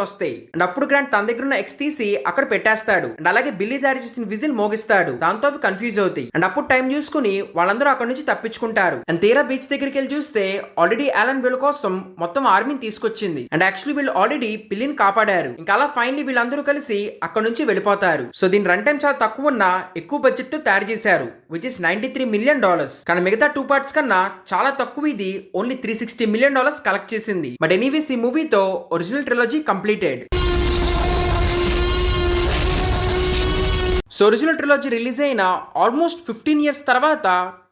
వస్తాయి. అండ్ అప్పుడు గ్రాంట్ తన దగ్గర ఉన్న ఎక్స్ తీసి అక్కడ పెట్టేస్తాడు. అండ్ అలాగే బిల్లీ తయారు చేసిన విజిల్ మోగిస్తాడు. దాంతో అవి కన్ఫ్యూజ్ అవుతాయి. అండ్ అప్పుడు టైం చూసుకుని వాళ్ళందరూ అక్కడ నుంచి తప్పించుకుంటారు. అండ్ తీరా బీచ్ దగ్గరికి వెళ్ళి చూస్తే ఆల్రెడీ యాలన్ వీళ్ళ కోసం మొత్తం ఆర్మీని తీసుకొచ్చింది. అండ్ యాక్చువల్లీ వీళ్ళు ఆల్రెడీ పిల్లిని కాపాడారు. ఇంకా అలా ఫైనలీ వీళ్ళందరూ కలిసి అక్కడ నుంచి వెళ్ళిపోతారు. సో దీని రన్ టైం చాలా తక్కువ ఉన్న ఎక్కువ బడ్జెట్ తో తయారు చేశారు, విచ్ ఇస్ $93 million. కానీ మిగతా 2 parts కన్నా చాలా తక్కువ ఇది ఓన్లీ $360 million కలెక్ట్ చేసింది. బట్ ఎనీవేస్ ఈ మూవీతో original trilogy completed. So original trilogy release అయిన ఆల్మోస్ట్ 15 years తర్వాత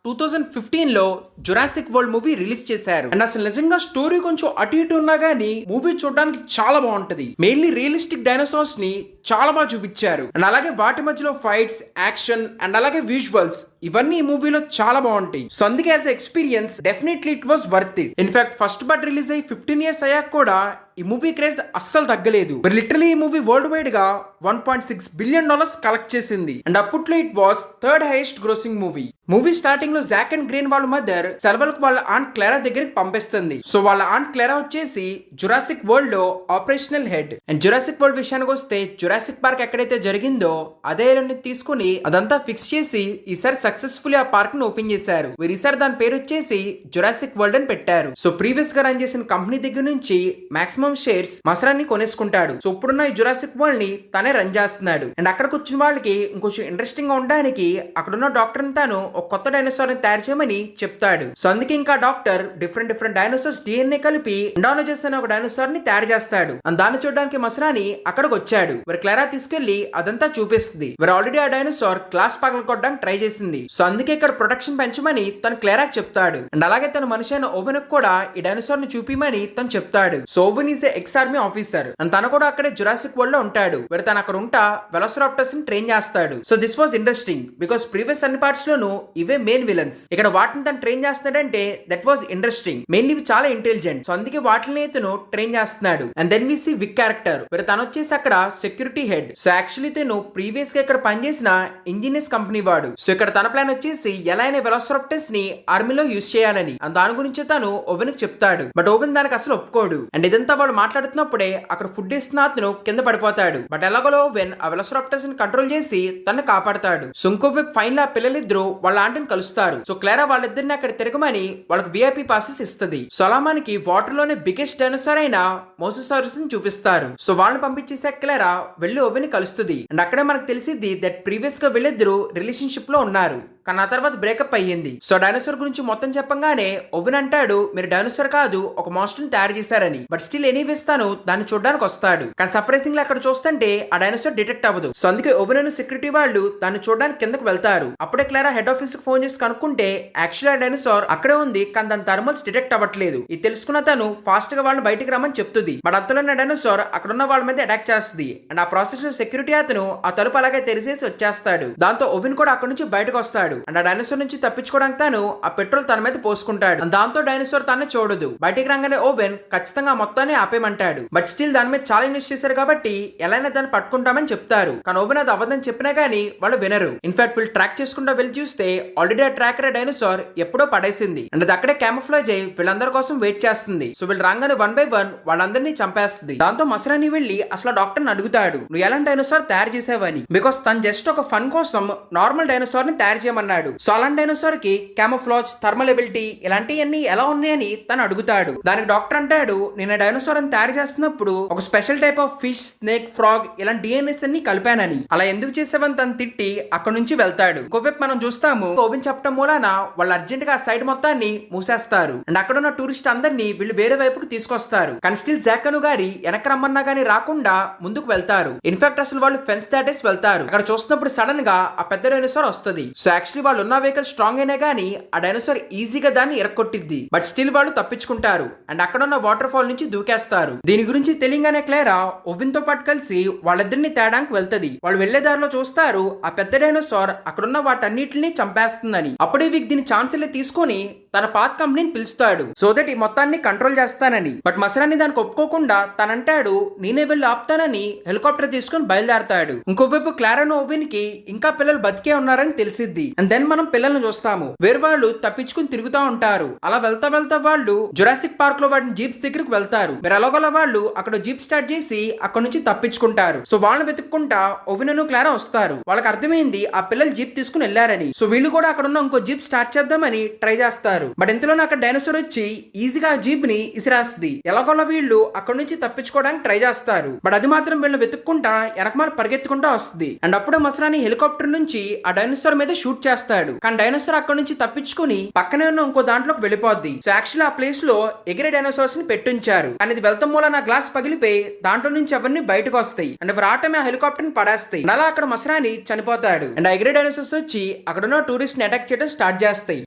2015లో జురాసిక్ వరల్డ్ మూవీ రిలీజ్ చేశారు. అండ్ అసలు నిజంగా స్టోరీ కొంచెం అటు ఇటు ఉన్నా గానీ మూవీ చూడడానికి చాలా బాగుంటది. మెయిన్లీ రియలిస్టిక్ డైనోసార్స్ ని చాలా బాగా చూపించారు. అండ్ అలాగే వాటి మధ్యలో ఫైట్స్, యాక్షన్ అండ్ అలాగే విజువల్స్ ఇవన్నీ ఈ మూవీలో చాలా బాగుంటాయి. సో అందుకే as experience definitely it was worth it. In fact first part release అయ్యి 15 years అయ్యాక కూడా ఈ మూవీ క్రేజ్ అస్సలు తగ్గలేదు. లిటరలీ ఈ మూవీ వరల్డ్ వైడ్ గా $1.6 billion కలెక్ట్ చేసింది. అండ్ అప్పట్లో it was third highest grossing movie. Movie starting లో జాక్ అండ్ గ్రీన్ వాళ్ళ మదర్ సెలవులకు వాళ్ళ ఆంట్ క్లారా దగ్గరికి పంపిస్తుంది. సో వాళ్ళ ఆంట్ క్లారా వచ్చేసి జురాసిక్ వరల్డ్ లో operational head. And Jurassic World విషయానికి వస్తే జురాసిక్ పార్క్ ఎక్కడైతే జరిగిందో అదే ఏరియాని తీసుకుని అదంతా ఫిక్స్ చేసి ఈసారి సక్సెస్ఫుల్ ఆ పార్క్ ని ఓపెన్ చేశారు. ఈసారి దాని పేరు వచ్చేసి జురాసిక్ వరల్డ్ అని పెట్టారు. సో ప్రీవియస్ గా రన్ చేసిన కంపెనీ దగ్గర నుంచి మాక్సిమం షేర్స్ మసరాన్ని కొనేసుకుంటాడు. సో ఇప్పుడున్న ఈ జురాసిక్ వరల్డ్ ని తనే రన్ చేస్తున్నాడు. అండ్ అక్కడికి వచ్చిన వాళ్ళకి ఇంకొంచెం ఇంట్రెస్టింగ్ గా ఉండడానికి అక్కడున్న డాక్టర్ తాను ఒక కొత్త డైనోసార్ ని తయారు చేయమని చెప్తాడు. సో అందుకే ఇంకా డాక్టర్ డిఫరెంట్ డైనోసార్స్ డిఎన్ఏ కలిపి ఎండానోజెస్ అనే ఒక డైనోసార్ ని తయారు చేస్తాడు. అండ్ దాన్ని చూడడానికి మసరాని అక్కడికి వచ్చాడు. క్లారా తీసుకెళ్లి అదంతా చూపిస్తుంది. ఆల్రెడీ ఆ డైనోసార్ గ్లాస్ పగలగొట్టడానికి ట్రై చేసింది. సో అందుకే ఇక్కడ ప్రొటెక్షన్ పెంచమని తను క్లారాకి చెప్తాడు. అండ్ అలాగే తన మనిషి అయిన ఓవెన్ కూడా ఈ డైనోసార్ ని చూపిమని తను చెప్తాడు. So Owen is ex army officer. And తను కూడా అక్కడే జురాసిక్ వరల్డ్ లో ఉంటాడు. తను అక్కడ ఉంటా వెలోసిరాప్టర్స్ ని ట్రైన్ చేస్తాడు. So this was interesting because previous అన్ని పార్ట్స్ లోను ఇవే మెయిన్ విలన్స్. ఇక్కడ వాటిని తను ట్రైన్ చేస్తున్నాడంటే దట్ వాజ్ ఇంట్రెస్టింగ్. మెయిన్లీ ఇవి చాలా ఇంటెలిజెంట్. సో అందుకే వాటిని ఇతను ట్రైన్ చేస్తున్నాడు. అండ్ దెన్ వి సీ విక్ క్యారెక్టర్. తను వచ్చేసి అక్కడ సెక్యూరిటీ హెడ్. సో యాక్చువల్లీ తను ప్రీవియస్ గా ఇక్కడ పనిచేసిన ఇంజనీర్స్ కంపెనీ వాడు. సో ఇక్కడ తన ప్లాన్ వచ్చేసి ఎలా అయినా వెలోసిరాప్టర్స్ ని ఆర్మీలో యూజ్ చేయాలని. దాని గురించి తను ఓవెన్ కి చెప్తాడు. బట్ ఓవెన్ దానికి అసలు ఒప్పుకోడు. అండ్ ఇదంతా వాళ్ళు మాట్లాడుతున్నప్పుడే అక్కడ ఫుడ్ ఇస్తున్న అతను కింద పడిపోతాడు. బట్ ఎలాగో ఓవెన్ ఆ వెలోసిరాప్టర్స్ ని కంట్రోల్ చేసి తనను కాపాడతాడు. సో ఇంకో వైపు ఫైనల్ ఆ పిల్లలిద్దరూ వాళ్ళ ఆంటీని కలుస్తారు. సో క్లారా వాళ్ళిద్దరిని అక్కడ తిరగమని వాళ్ళకి విఐపి పాసెస్ ఇస్తుంది. సో అలా మనకి వాటర్ లోనే బిగ్గెస్ట్ డైనోసార్ అయిన మోసోసారస్ ని చూపిస్తారు. సో వాళ్ళని పంపించేసే క్లారా వెళ్లి ఓవెన్ ని కలుస్తుంది. అండ్ అక్కడే మనకు తెలిసిద్ది దట్ ప్రీవియస్ గా వీళ్ళిద్దరూ రిలేషన్షిప్ లో ఉన్నారు. కానీ ఆ తర్వాత బ్రేకప్ అయ్యింది. సో డైనోసార్ గురించి మొత్తం చెప్పంగానే ఓవెన్ అంటాడు మీరు డైనోసార్ కాదు ఒక మాన్స్టర్ ని తయారు చేశారని. బట్ స్టిల్ ఎనీవేస్ తాను దాన్ని చూడడానికి వస్తాడు. కానీ సర్ప్రైజింగ్ గా అక్కడ చూస్తుంటే ఆ డైనోసార్ డిటెక్ట్ అవ్వదు. సో అందుకే ఓవెన్ అండ్ సెక్యూరిటీ వాళ్ళు దాన్ని చూడడానికి కిందకు వెళ్తారు. అప్పుడే క్లారా హెడ్ ఆఫీస్ కి ఫోన్ చేసి కనుక్కుంటే యాక్చువల్లీ ఆ డైనోసార్ అక్కడే ఉంది కానీ దాని థర్మల్స్ డిటెక్ట్ అవ్వట్లేదు. ఇది తెలుసుకున్న తను ఫాస్ట్ గా వాళ్ళని బయటికి రమ్మని చెప్తుంది. బట్ అంతలోనే డైనోసార్ అక్కడ ఉన్న వాళ్ళ మీద అటాక్ చేస్తుంది. అండ్ ఆ ప్రాసెస్ లో సెక్యూరిటీ అతను ఆ తలుపు అలాగే తెరిచేసి వచ్చేస్తాడు. దాంతో ఓవెన్ కూడా అక్కడ నుంచి బయటకు వస్తాడు. అండ్ ఆ డైనోసార్ నుంచి తప్పించుకోవడానికి తాను ఆ పెట్రోల్ తన మీద పోసుకుంటాడు. దాంతో డైనోసార్ తనే చూడదు. బయటికి రాగానే ఓవెన్ ఖచ్చితంగా మొత్తాన్ని ఆపేయమంటాడు. బట్ స్టిల్ దాని మీద చాలా ఇన్వెస్ట్ చేశారు కాబట్టి ఎలానే దాన్ని పట్టుకుంటామని చెప్తారు. కానీ ఓవెన్ అది అవ్వదని చెప్పినా గానీ వాళ్ళు వినరు. ఇన్ఫాక్ట్ వీళ్ళు ట్రాక్ చేసుకుంటూ వెళ్ళి చూస్తే ఆల్రెడీ ఆ ట్రాకర్ డైనోసార్ ఎప్పుడో పడేసింది. అండ్ అది అక్కడే క్యామోఫ్లేజ్ అయ్యి వీళ్ళందరి కోసం వెయిట్ చేస్తుంది. సో వీళ్ళు రాగానే 1 by 1 వాళ్ళందరినీ చంపేస్తుంది. దాంతో మసరాని వెళ్ళి అసలు డాక్టర్ ని అడుగుతాడు నువ్వు ఎలాంటి డైనోసార్ తయారు చేసావని. బికాస్ తను జస్ట్ ఒక ఫన్ కోసం నార్మల్ డైనోసార్ ని తయారు చేయమన్నాడు. సో అలాంటి డైనోసార్ కి క్యామోఫ్లాజ్, థర్మల్ ఎబిలిటీ ఇలాంటివన్నీ ఎలా ఉన్నాయని తను అడుగుతాడు. దానికి డాక్టర్ అంటాడు నేను డైనోసార్ అని తయారు చేస్తున్నప్పుడు ఒక special type of fish, snake, frog ఇలాంటి డిఎన్ఎస్ అన్ని కలిపానని. అలా ఎందుకు చేసావని తను తిట్టి అక్కడ నుంచి వెళ్తాడు. ఇంకోవైపు మనం చూస్తాము ఓవెన్ చెప్పడం మూలాన వాళ్ళు అర్జెంట్ గా ఆ సైడ్ మొత్తాన్ని మూసేస్తారు. అండ్ అక్కడ ఉన్న టూరిస్ట్ అందరినీ వీళ్ళు వేరే వైపుకి తీసుకొస్తారు. కానీ స్టిల్ జాకను గారి వెనక రమ్మన్నా గానీ రాకుండా ముందుకు వెళ్తారు. ఇన్ఫాక్ట్ అసలు వాళ్ళు ఫెన్స్ దాటేసి వెళ్తారు. అక్కడ చూస్తున్నప్పుడు సడన్ గా ఆ పెద్ద డైనోసార్ వస్తుంది. సో యాక్చువల్లీ వాళ్ళు ఉన్న వెహికల్ స్ట్రాంగ్ అయినా గానీ ఆ డైనోసార్ ఈజీగా దాన్ని ఇరక్కొట్టిద్ది. బట్ స్టిల్ వాళ్ళు తప్పించుకుంటారు. అండ్ అక్కడ ఉన్న వాటర్ ఫాల్ నుంచి దూకేస్తారు. దీని గురించి తెలియగానే క్లారా ఓవెన్ తో పాటు కలిసి వాళ్ళిద్దరిని తేడానికి వెళ్తది. వాళ్ళు వెళ్లే దారిలో చూస్తారు ఆ పెద్ద డైనోసార్ అక్కడున్న వాటన్నిటిని చంపేస్తుందని. అప్పుడే వీక్ దీని ఛాన్స్ తీసుకొని తన పాత్ కంపెనీని పిలుస్తాడు. సో దట్ ఈ మొత్తాన్ని కంట్రోల్ చేస్తానని. బట్ మసరాని దానికి ఒప్పుకోకుండా తనంటాడు నేనే వెళ్ళి ఆపుతానని హెలికాప్టర్ తీసుకుని బయలుదేరతాడు. ఇంకోవైపు క్లారాను ఓవెన్ కి ఇంకా పిల్లలు బతికే ఉన్నారని తెలిసిద్ది. అండ్ దెన్ మనం పిల్లల్ని చూస్తాము, వేరే వాళ్ళు తప్పించుకుని తిరుగుతూ ఉంటారు. అలా వెళ్తా వాళ్ళు జురాసిక్ పార్క్ లో వాడిన జీప్స్ దగ్గరకు వెళ్తారు. మీరు ఎలాగోలా వాళ్ళు అక్కడ జీప్ స్టార్ట్ చేసి అక్కడ నుంచి తప్పించుకుంటారు. సో వాళ్ళని వెతుక్కుంటా ఓవెన్ క్లారా వస్తారు. వాళ్ళకి అర్థమైంది ఆ పిల్లలు జీప్ తీసుకుని వెళ్లారని. సో వీళ్ళు కూడా అక్కడ ఉన్న ఇంకో జీప్ స్టార్ట్ చేద్దామని ట్రై చేస్తారు. బట్ ఇంతలోనే అక్కడ డైనోసార్ వచ్చి ఈజీగా జీప్ ని ఇసిరేస్తుంది. ఎలాగోలా వీళ్ళు అక్కడ నుంచి తప్పించుకోవడానికి ట్రై చేస్తారు. బట్ అది మాత్రం వీళ్ళు వెతుక్కుంటా వెనకమాల పరిగెత్తుకుంటా వస్తుంది. అండ్ అప్పుడే మసరాని హెలికాప్టర్ నుంచి ఆ డైనోసార్ మీద షూట్ చేస్తాడు. కానీ డైనోసార్ అక్కడ నుంచి తప్పించుకుని పక్కనే ఉన్న ఇంకో దాంట్లోకి వెళ్ళిపోద్ది. సో యాక్చువల్లీ ఆ ప్లేస్ లో ఎగిరే డైనోసార్స్ ని పెట్టుంచారు. కానీ ఇది వెళ్తాం మూల నా గ్లాస్ పగిలిపోయి దాంట్లో నుంచి అవన్నీ బయటకు వస్తాయి. అండ్ ఎవరు ఆటమే ఆ హెలికాప్టర్ ని పడేస్తాయి. అలా అక్కడ మసరాని చనిపోతాడు. అండ్ ఆ ఎగిరే డైనోసార్స్ వచ్చి అక్కడ ఉన్న టూరిస్ట్ ని అటాక్ చేయడం స్టార్ట్ చేస్తాయి.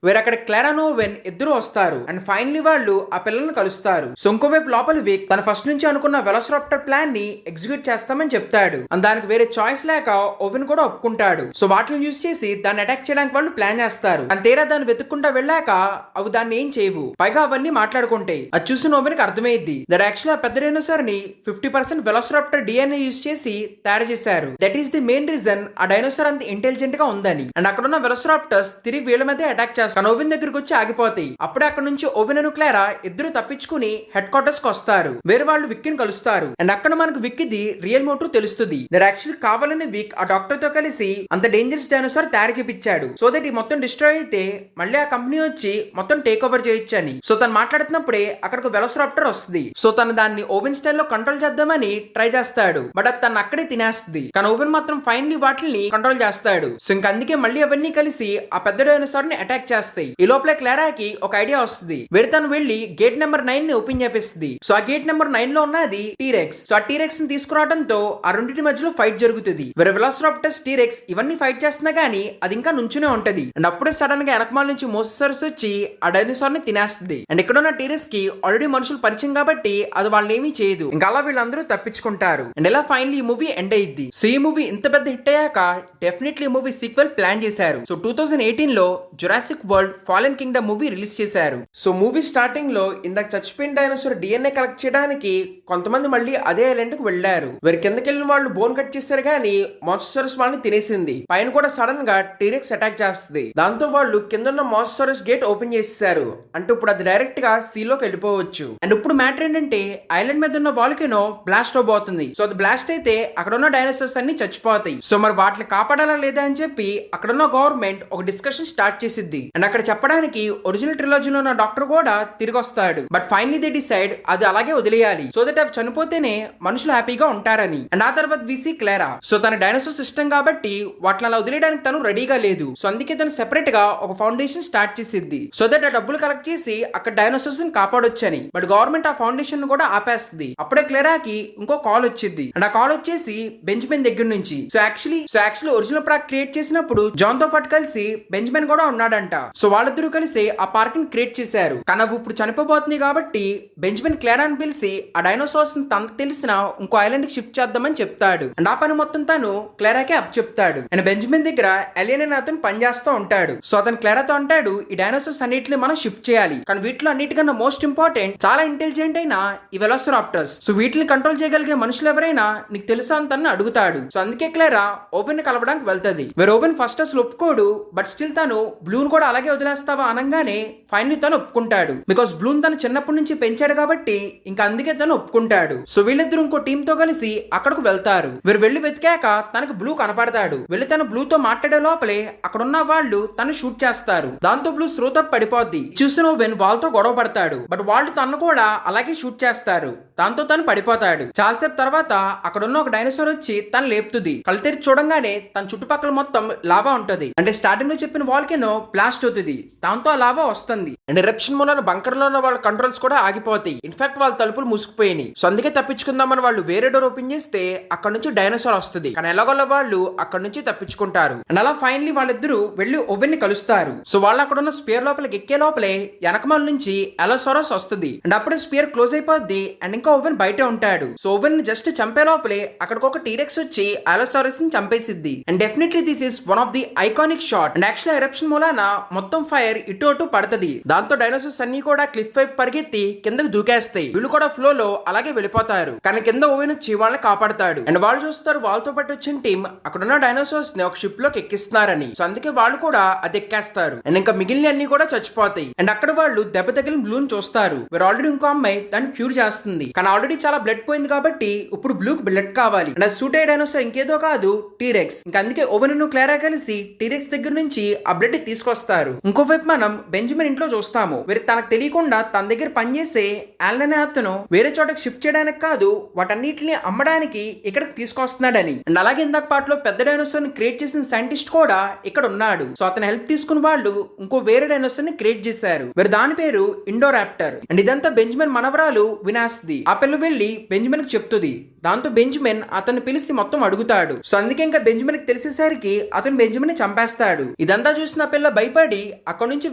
వేరే అక్కడ క్లారా ఓవెన్ ఇద్దరు వస్తారు. అండ్ ఫైనలీ వాళ్ళు ఆ పిల్లల్ని కలుస్తారు. సో ఇంకోవైపు లోపల విక్ తన ఫస్ట్ నుంచి అనుకున్న వెలోసిరాప్టర్ ప్లాన్ ని ఎగ్జిక్యూట్ చేస్తామని చెప్తాడు. అండ్ దానికి వేరే చాయిస్ లేక ఓవెన్ కూడా ఒప్పుకుంటాడు. సో వాటిని యూజ్ చేసి దాన్ని అటాక్ చేయడానికి వాళ్ళు ప్లాన్ చేస్తారు. అండ్ తీరా దాన్ని వెతుక్కుంటా వెళ్ళాక అవి దాన్ని ఏం చేయవు. పైగా అవన్నీ మాట్లాడుకుంటాయి. అది చూసిన ఓవెన్ కి అర్థమైంది దట్ యాక్చువల్లీ ఆ పెద్ద డైనోసార్ ని 50% వెలోసిరాప్టర్ డిఎన్ఏ యూజ్ చేసి తయారు చేశారు. That is the main reason ఆ డైనోసార్ అంత ఇంటెలిజెంట్ గా ఉందని. అండ్ అక్కడ ఉన్న వెలోసిరాప్టర్స్ తిరిగి వీళ్ళ మీద అటాక్ చేస్తారు. ఓవెన్ దగ్గరికి వచ్చి ఆగిపోతాయి. అప్పుడే అక్కడ నుంచి ఓవెన్ అండ్ క్లారా ఇద్దరు తప్పించుకుని హెడ్ క్వార్టర్స్ కి వస్తారు. వేరే వాళ్ళు విక్ ని కలుస్తారు. అండ్ అక్కడ మనకు విక్ ది రియల్ మోటివ్ తెలుస్తుంది. దట్ యాక్చువల్లీ కావాలని విక్ ఆ డాక్టర్ తో కలిసి అంత డేంజరస్ డైనోసార్ తయారు చేపించాడు. సో దట్ ఈ మొత్తం డిస్ట్రాయ్ అయితే మళ్ళీ ఆ కంపెనీ వచ్చి మొత్తం టేక్ ఓవర్ చేయొచ్చు అని. సో తను మాట్లాడుతున్నప్పుడే అక్కడికి వెలోసిరాప్టర్ వస్తుంది. సో తను దాన్ని ఓవెన్ స్టైల్ లో కంట్రోల్ చేద్దామని ట్రై చేస్తాడు. బట్ అది తను అక్కడే తినేస్తుంది. కానీ ఓవెన్ మాత్రం ఫైనలీ వాటిని కంట్రోల్ చేస్తాడు. సో ఇంక అందుకే మళ్ళీ అవన్నీ కలిసి ఆ పెద్ద డైనోసార్ ని అటాక్ చేస్తాయి. ఈ లోపల క్లారాకి ఒక ఐడియా వస్తుంది. వేరే తను వెళ్లి గేట్ నెంబర్ 9 ని ఓపెన్ చేపిస్తుంది. సో ఆ గేట్ నెంబర్ 9 లో ఉన్నది టీరెక్స్. సో ఆ టీరెక్స్ ని తీసుకురావడంతో ఆ రెండింటి మధ్యలో ఫైట్ జరుగుతుంది. వేరే వెలోసిరాప్టర్స్ టీరెక్స్ ఇవన్నీ ఫైట్ చేస్తున్నా గానీ అది ఇంకా నుంచునే ఉంటది. అండ్ అప్పుడే సడన్ గా వెనకమాల నుంచి మోసోసరస్ వచ్చి ఆ డైనోసార్ ని తినేస్తుంది. అండ్ ఇక్కడ ఉన్న టీరెక్స్ కి ఆల్రెడీ మనుషులు పరిచయం కాబట్టి అది వాళ్ళని ఏమీ చేయదు. ఇంకా అలా వీళ్ళందరూ తప్పించుకుంటారు. అండ్ ఇలా ఫైనల్లీ ఈ మూవీ ఎండ్ అయ్యిద్ది. సో ఈ మూవీ ఇంత పెద్ద హిట్ అయ్యాక డెఫినెట్లీ మూవీ సీక్వెల్ ప్లాన్ చేశారు. సో 2018 లో Jurassic world fallen Kingdom movie release చేశారు. సో మూవీ స్టార్టింగ్ లో ఇందాక చచ్చిపోయిన డైనోసార్ డిఎన్ఏ కలెక్ట్ చేయడానికి కొంతమంది మళ్ళీ అదే ఐలాండ్ కి వెళ్లారు. వీరి కిందకి వెళ్ళిన వాళ్ళు బోన్ కట్ చేశారు కానీ మోసోసరస్ వాళ్ళని తినేసింది. పైన కూడా సడన్ గా టీరెక్స్ అటాక్ చేస్తుంది. దాంతో వాళ్ళు కింద ఉన్న మోసోసరస్ గేట్ ఓపెన్ చేసేసారు. అంటే ఇప్పుడు అది డైరెక్ట్ గా సీలోకి వెళ్ళిపోవచ్చు. అండ్ ఇప్పుడు మ్యాటర్ ఏంటంటే ఐలాండ్ మీద ఉన్న వాల్కెనో బ్లాస్ట్ అవబోతుంది. సో అది బ్లాస్ట్ అయితే అక్కడ ఉన్న డైనోసార్స్ అన్ని చచ్చిపోతాయి. సో మరి వాటిని కాపాడాలా లేదా అని చెప్పి అక్కడ ఉన్న గవర్నమెంట్ ఒక డిస్కషన్ స్టార్ట్ చేసిద్ది. అండ్ అక్కడ చెప్పడానికి ఒరిజినల్ ట్రిలాజీలో ఉన్న డాక్టర్ కూడా తిరిగి వస్తాడు. బట్ ఫైనలీ దే డిసైడ్ అది అలాగే వదిలేయాలి. సో దట్ అవి చనిపోతేనే మనుషులు హ్యాపీగా ఉంటారని. అండ్ ఆ తర్వాత విసి క్లారా. సో తన డైనోసార్ సిస్టమ్ కాబట్టి వాటిని అలా వదిలేయడానికి తను రెడీగా లేదు. సో అందుకే తను సెపరేట్ గా ఒక ఫౌండేషన్ స్టార్ట్ చేసిద్ది. సో దట్ ఆ డబ్బులు కలెక్ట్ చేసి అక్కడ డైనోసార్స్ ని కాపాడొచ్చని. బట్ గవర్నమెంట్ ఆ ఫౌండేషన్ కూడా ఆపేస్తుంది. అప్పుడే క్లారాకి ఇంకో కాల్ వచ్చింది. అండ్ ఆ కాల్ వచ్చేసి బెంజమిన్ దగ్గర నుంచి. సో యాక్చువల్లీ ఒరిజినల్ ప్రాక్ క్రియేట్ చేసినప్పుడు జాన్ తో పాటు కలిసి బెంజమిన్ కూడా ఉన్నాడంట. సో వాళ్ళిద్దరూ కలిసి ఆ పార్క్ ని క్రియేట్ చేశారు. కానీ అవి ఇప్పుడు చనిపోబోతుంది కాబట్టి బెంజమిన్ క్లారాని పిలిచి ఆ డైనోసార్స్ ని తనకు తెలిసిన ఇంకో ఐలాండ్ కి షిఫ్ట్ చేద్దామని చెప్తాడు. అండ్ ఆ పని మొత్తం తను క్లారాకే అప్ చెప్తాడు. అండ్ బెంజమిన్ దగ్గర ఎలియన్ అనే అతను పనిచేస్తూ ఉంటాడు. సో అతను క్లారాతో అంటాడు ఈ డైనోసార్స్ అన్నిటిని మనం షిఫ్ట్ చేయాలి. కానీ వీటిలో అన్నిటికన్నా మోస్ట్ ఇంపార్టెంట్ చాలా ఇంటెలిజెంట్ అయిన ఈ వెలోసిరాప్టర్స్. సో వీటిని కంట్రోల్ చేయగలిగే మనుషులు ఎవరైనా నీకు తెలుసా అని తను అడుగుతాడు. సో అందుకే క్లారా ఓవెన్ ని కలవడానికి వెళ్తది. వేరే ఓవెన్ ఫస్ట్ అసలు ఒప్పుకోడు. బట్ స్టిల్ తను బ్లూన్ కూడా అలాగే వదిలేస్తావా అనగానే ఫైనలీ తను ఒప్పుకుంటాడు. బికాస్ బ్లూన్ తను చిన్నప్పటి నుంచి పెంచాడు కాబట్టి ఇంకా అందుకే తను ఒప్పుకుంటాడు. సో వీళ్ళిద్దరు ఇంకో టీమ్ తో కలిసి అక్కడకు వెళ్తారు. వీరు వెళ్లి వెతికాక తనకు బ్లూ కనపడతాడు. వెళ్ళి తను బ్లూ తో మాట్లాడే లోపలే అక్కడున్న వాళ్ళు తను షూట్ చేస్తారు. దాంతో బ్లూ శ్రోత పడిపోద్ది. చూసిన ఓవెన్ వాళ్ళతో గొడవ పడతాడు. బట్ వాళ్ళు తను కూడా అలాగే షూట్ చేస్తారు. దాంతో తను పడిపోతాడు. చాలాసేపు తర్వాత అక్కడున్న ఒక డైనోసార్ వచ్చి తను లేపుతుంది. కళ్ళు తెరిచి చూడంగానే తన చుట్టుపక్కల మొత్తం లావా ఉంటది. అంటే స్టార్టింగ్ లో చెప్పిన వాల్కెనో బ్లాస్ట్ అవుతుంది. దాంతో ఆ లావా వస్తుంది. అండ్ ఎరప్షన్ మూలన బంకర్ లో ఉన్న వాళ్ళ కంట్రోల్స్ కూడా ఆగిపోతాయి. ఇన్ఫాక్ట్ వాళ్ళ తలుపులు మూసుకుపోయినాయి. సో అందుకే తప్పించుకుందామని వాళ్ళు వేరే డోర్ ఓపెన్ చేస్తే అక్కడ నుంచి డైనోసార్ వస్తుంది. కానీ ఎలాగోలా వాళ్ళు అక్కడ నుంచి తప్పించుకుంటారు. అండ్ అలా ఫైనలీ వాళ్ళిద్దరూ వెళ్లి ఓవెన్ ని కలుస్తారు. సో వాళ్ళు అక్కడ ఉన్న స్పియర్ లోపలికి ఎక్కే లోపలే వెనకమాల నుంచి ఎలోసారస్ వస్తుంది. అండ్ అప్పుడే స్పియర్ క్లోజ్ అయిపోద్ది. అండ్ ఇంకా ఓవెన్ బయట ఉంటాడు. సో ఓవెన్ ని జస్ట్ చంపే లోపలే అక్కడికి ఒక టీరెక్స్ వచ్చి ఎలోసారస్ ని చంపేసిద్ది. And definitely this is one of the iconic shot. And actual eruption మూలాన మొత్తం ఫైర్ ఇటు అటు పడుతుంది. దాంతో డైనోసార్స్ అన్ని కూడా క్లిఫ్ వైపు పరిగెత్తి కిందకు దూకేస్తాయి. వీళ్ళు కూడా ఫ్లో లో అలాగే వెళ్ళిపోతారు. కానీ కింద ఓవెన్ వచ్చి వాళ్ళని కాపాడతాడు. అండ్ వాళ్ళు చూస్తారు వాళ్ళతో పాటు వచ్చిన టీం అక్కడున్న డైనోసార్స్ ని ఒక షిప్ లోకి ఎక్కిస్తున్నారని. సో అందుకే వాళ్ళు కూడా అది ఎక్కేస్తారు అండ్ ఇంకా మిగిలిన అన్ని కూడా చచ్చిపోతాయి. అండ్ అక్కడ వాళ్ళు దెబ్బ తగిలిన బ్లూని చూస్తారు. వీరు ఆల్రెడీ ఇంకో అమ్మాయి దాన్ని క్యూర్ చేస్తుంది, కానీ ఆల్రెడీ చాలా బ్లడ్ పోయింది కాబట్టి ఇప్పుడు బ్లూకి బ్లడ్ కావాలి. అండ్ అది సూట్ అయ్యే డైనోసార్ ఇంకేదో కాదు, టీరెక్స్. ఇంకా అందుకే ఓవెన్ క్లారా కలిసి టీరెక్స్ దగ్గర నుంచి ఆ బ్లడ్ తీసుకొస్తారు. ఇంకోవైపు మనం బెంజమిన్ ఇంట్లో చూస్తాము. వీరు తనకు తెలియకుండా తన దగ్గర పనిచేసే యాలన్ అనే అతను వేరే చోటకి షిఫ్ట్ చేయడానికి కాదు, వాటన్నిటిని అమ్మడానికి ఇక్కడికి తీసుకొస్తున్నాడని. అండ్ అలాగే ఇందాక పాటలో పెద్ద డైనోసార్ ని క్రియేట్ చేసిన సైంటిస్ట్ కూడా ఇక్కడ ఉన్నాడు. సో అతను హెల్ప్ తీసుకున్న వాళ్ళు ఇంకో వేరే డైనోసార్ ని క్రియేట్ చేశారు. వీరు దాని పేరు ఇండోరాప్టర్. అండ్ ఇదంతా బెంజమిన్ మనవరాలు వినాస్ది. ఆ పిల్ల వెళ్లి బెంజమిన్ కి చెప్తుంది. దాంతో బెంజమిన్ అతన్ని పిలిచి మొత్తం అడుగుతాడు. సో అందుకే ఇంకా బెంజమిన్ కి తెలిసేసరికి అతను బెంజమిన్ ని చంపేస్తాడు. ఇదంతా చూసిన పిల్ల భయపడి అక్కడ నుంచి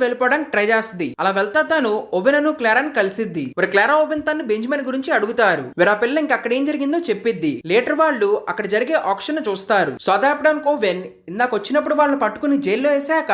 వెళ్ళిపోవడానికి ట్రై చేస్తుంది. అలా వెళ్తా తాను ఓవెన్ క్లారాని కలిసిద్ది. మరి క్లారా ఓవెన్ తను బెంజమిన్ గురించి అడుగుతారు. వీరు ఆ పిల్ల ఇంకా అక్కడ ఏం జరిగిందో చెప్పిద్ది. లేటర్ వాళ్ళు అక్కడ జరిగే ఆక్షన్ చూస్తారు. సో అదాపడానికి ఓవెన్ ఇందాక వచ్చినప్పుడు వాళ్ళని పట్టుకుని జైల్లో వేసాక